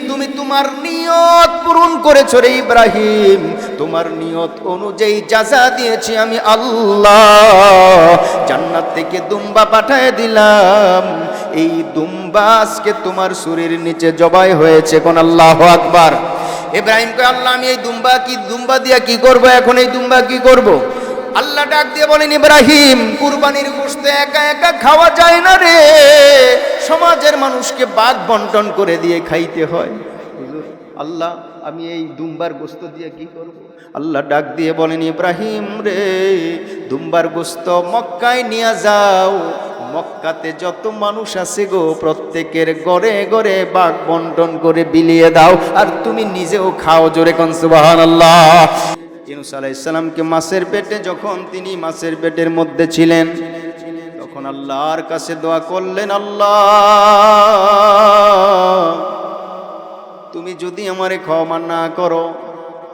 তুমি তোমার নিয়ত পূরণ করেছো রে ইব্রাহিম, তোমার নিয়ত অনুযায়ী যাজা দিয়েছি আমি আল্লাহ, জান্নাত থেকে দুম্বা পাঠায় দিলাম, এই দুম্বা আজকে তোমার শরীর নিচে জবাই হয়েছে। কোন আল্লাহু আকবার। ইব্রাহিম কয় আল্লাহ আমি এই দুম্বা দিয়া কি করব, এখন এই দুম্বা কি করব? আল্লাহ ডাক দিয়ে বলেন ইব্রাহিম কুরবানির গোশত একা একা খাওয়া যায় না রে, সমাজের মানুষকে ভাগ বন্টন করে দিয়ে খাইতে হয়। হুজুর আল্লাহ আমি এই দুম্বার গোশত দিয়ে কি করব? আল্লাহ ডাক দিয়ে বলেন ইব্রাহিম রে, দুম্বার গোশত মক্কায় নিয়ে যাও, মক্কাতে যত মানুষ আছে গো প্রত্যেকের ঘরে ঘরে ভাগ বন্টন করে বিলিয়ে দাও, আর তুমি নিজেও খাও। জোরে কোন সুবহানাল্লাহ। ইউনূস আলাইহিস সালামকে মাছের পেটে, যখন তিনি মাছের পেটের মধ্যে ছিলেন, তখন আল্লাহর কাছে দোয়া করলেন, আল্লাহ তুমি যদি আমারে ক্ষমা না করো,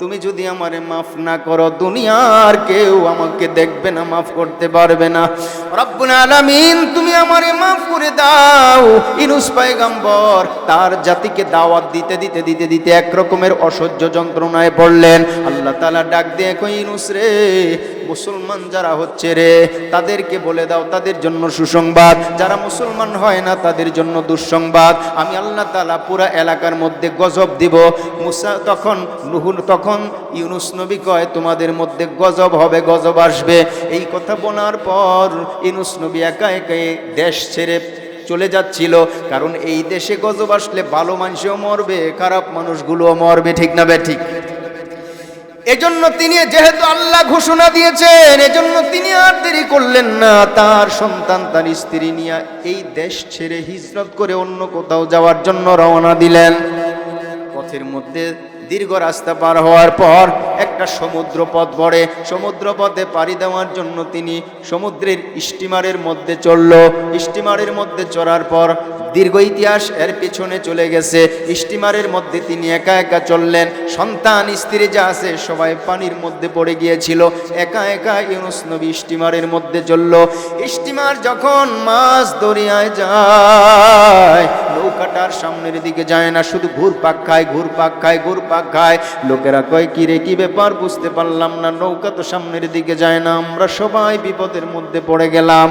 তুমি যদি আমারে মাফ না করো, দুনিয়ার কেউ আমাকে দেখবে না, মাফ করতে পারবে না। রব্বুল আলামিন তুমি আমারে মাফ করে দাও। ইউনূস পয়গম্বর তার জাতিকে দাওয়াত দিতে দিতে দিতে দিতে এক রকমের অসহ্য যন্ত্রণায় পড়লেন। আল্লাহ তাআলা ডাক দিয়ে কই ইউনূস রে, মুসলমান যারা হচ্ছে রে তাদেরকে বলে দাও তাদের জন্য সুসংবাদ, যারা মুসলমান হয় না তাদের জন্য দুঃসংবাদ। আমি আল্লাহ তাআলা পুরা এলাকার মধ্যে গজব দিব। মুসা তখন তখন ইউনূস নবী কয় তোমাদের মধ্যে গজব হবে, গজব আসবে। এই কথা বলার পর ইউনূস নবী একা একা দেশ ছেড়ে চলে যাচ্ছিল, কারণ এই দেশে গজব আসলে ভালো মানুষও মরবে, খারাপ মানুষগুলোও মরবে, ঠিক না বে ঠিক? এজন্য তিনি, যেহেতু আল্লাহ ঘোষণা দিয়েছেন, এজন্য তিনি আর দেরি করলেন না, তার সন্তান তার স্ত্রী নিয়ে এই দেশ ছেড়ে হিজরত করে অন্য কোথাও যাওয়ার জন্য রওনা দিলেন। পথের মধ্যে দীর্ঘ রাস্তা পার হওয়ার পর একটা সমুদ্র পথ পড়ে, সমুদ্র পথে পাড়ি দেওয়ার জন্য তিনি সমুদ্রের স্টিমারের মধ্যে চড়ল। স্টিমারের মধ্যে চড়ার পর দীর্ঘ ইতিহাস এর পিছনে চলে গেছে, স্টিমারের মধ্যে তিনি একা একা চললেন, সন্তান স্ত্রী যা আছে সবাই পানির মধ্যে পড়ে গিয়েছিল, একা একা ইউনূস নবী স্টিমারের মধ্যে চলল। স্টিমার যখন মাছ দরিয়ায় যায়, নৌকাটার সামনের দিকে যায় না, শুধু ঘুরপাক খায়, ঘুরপাক খায়, ঘুরপাক খায়। লোকেরা কয় কি রে, কি ব্যাপার বুঝতে পারলাম না, নৌকা তো সামনের দিকে যায় না, আমরা সবাই বিপদের মধ্যে পড়ে গেলাম।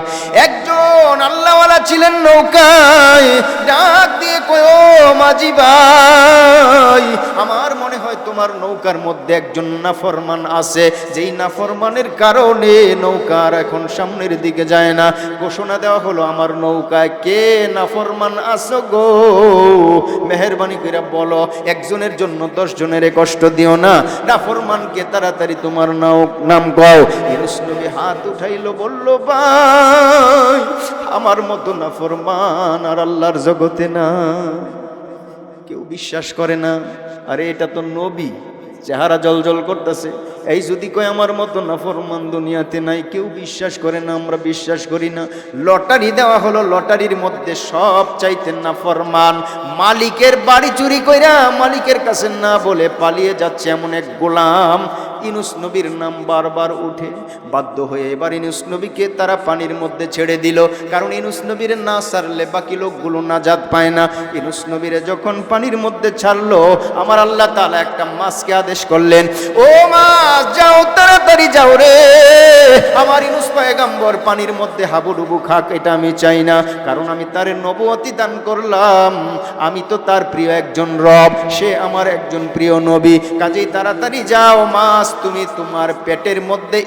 একজন আল্লাহওয়ালা ছিলেন নৌকায়, ডাক দিয়ে কয় ও মাঝি ভাই, আমার মনে হয় তোমার নৌকার মধ্যে একজন নাফরমান আছে, যেই নাফরমানের কারণে নৌকার এখন সামনের দিকে যায় না। ঘোষণা দেওয়া হলো আমার নৌকায় কে নাফরমান আছো গো, মেহেরবানি করে বলো, একজনের জন্য 10 জনের কষ্ট দিও না, নাফরমানকে তাড়াতাড়ি তোমার নাম কও। ইউনূস নবী হাত উঠাইলো, বলল ভাই আমার মতো নাফরমান আর আল্লাহর জগতে না, কেউ বিশ্বাস করে না। আরে এটা তো নবী, চেহারা জলজল করতেছে, এই যদি কয় আমার মতো নাফরমান দুনিয়াতে নাই, কেউ বিশ্বাস করে না, আমরা বিশ্বাস করি না। লটারি দেওয়া হলো, লটারির মধ্যে সব চাইতে নাফরমান, মালিকের বাড়ি চুরি কইরা মালিকের কাছে না বলে পালিয়ে যাচ্ছে এমন এক গোলাম। ইউনূস নবীর নাম বারবার উঠে, বাধ্য হয়ে এবার ইউনূস নবীকে তারা পানির মধ্যে ছেড়ে দিল, কারণ ইউনূস নবীর না ছাড়লে বাকি লোকগুলো নাজাত পায় না। ইউনূস নবীরে যখন পানির মধ্যে ছাড়লো, আমার আল্লাহ তাআলা একটা মাছকে আদেশ করলেন, ও মাছ যাও, তাড়াতাড়ি যাও রে, আমার ইউনূস পয়গম্বর পানির মধ্যে হাবুডুবু খাক, এটা আমি চাই না, কারণ আমি তার নবুয়তি দান করলাম, আমি তো তার প্রিয় একজন রব, সে আমার একজন প্রিয় নবী, কাজেই তাড়াতাড়ি যাও, মাছ তুমি তোমার পেটের মধ্যে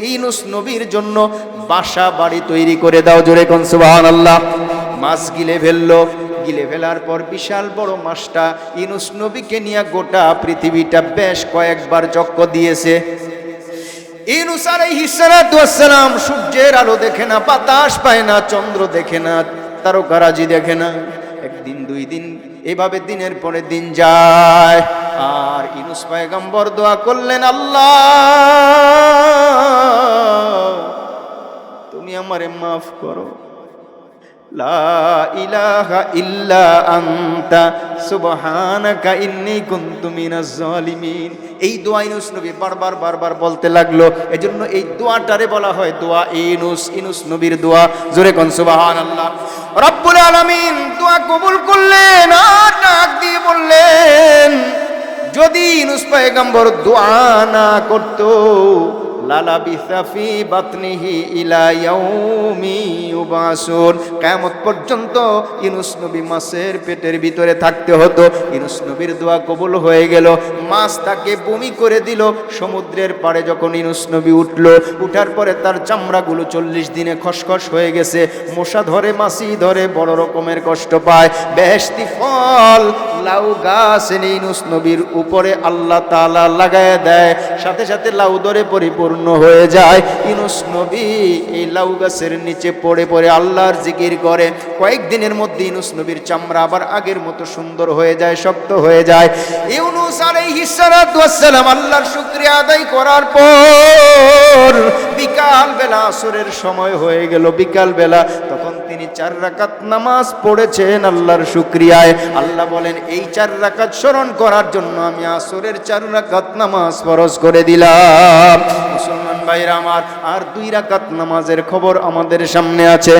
ইউনূস নবীর জন্য বাসা বাড়ি তৈরি করে দাও। জোরে কোন সুবহানাল্লাহ। মাছ গিলে ফেললো, গিলে ফেলার পর বিশাল বড় মাছটা ইউনূস নবীকে নিয়ে গোটা পৃথিবীটা বেশ কয়েকবার চক্কর দিয়েছে। ইউনূস আলাইহিস সালাতু ওয়াস সালাম সূর্যের আলো দেখে না, বাতাস পায় না, চন্দ্র দেখে না, তারকারাজি দেখে না। একদিন দুই দিন এভাবে দিনের পরে দিন যায়, আর ইউনূস পয়গম্বর দোয়া করলেন, আল্লাহ তুমি আমারে মাফ করো, লা ইলাহা ইল্লা আনতা সুবহানাকা ইন্নী কুনতু মিনাজ জালিমিন। এই দোয়া ইউনূস নবী বারবার বলতে লাগলো। এজন্য এই দোয়াটারে বলা হয় দোয়া ইউনূস নবীর দোয়া। জোরে কোন সুবহানাল্লাহ। রব্বুল আলামিন দোয়া কবুল করলেন, আর ডাক দিয়ে বললেন, যদি ইউনূস পয়গম্বর দোয়া না করতো লালাবিসা ফি বাতনিহি ইলা ইয়াউমি ইউবাসুন, কিয়ামত পর্যন্ত ইউনূস নবী মাছের পেটের ভিতরে থাকতে হতো। ইউনূস নবীর দোয়া কবুল হয়ে গেল। মাছ তাকে বমি করে দিল। সমুদ্রের পাড়ে যখন ইউনূস নবী উঠার পরে তার চামড়াগুলো 40 দিনে খসখস হয়ে গেছে। মশা ধরে, মাছি ধরে, বড় রকমের কষ্ট পায়। বেহেশতি ফল লাউ গাছ এনে ইউনূস নবীর উপরে আল্লাহ তাআলা লাগায় দেয়, সাথে সাথে লাউ ধরে পরিপূর্ণ হয়ে যায়। ইউনূস নবী এই লাউ গাছের নিচে পড়ে পড়ে আল্লাহর জিকির করে। কয়েকদিনের মধ্যে ইউনূস নবীর চামড়া আবার আগের মতো সুন্দর হয়ে যায়, শক্ত হয়ে যায়। ইউনূস আলাইহিস সালাতু ওয়াস সালাম আল্লাহর শুকরিয়া আদায় করার পর বিকাল বেলা, আসরের সময় হয়ে গেল, বিকাল বেলা, তখন তিনি 4 রাকাত নামাজ পড়েছেন আল্লাহর শুকরিয়ায়। আল্লাহ বলেন, এই 4 রাকাত স্মরণ করার জন্য আমি আসরের 4 রাকাত নামাজ ফরজ করে দিলাম। মুসলমান ভাইরা আমার, আর 2 রাকাত নামাজের খবর আমাদের সামনে আছে।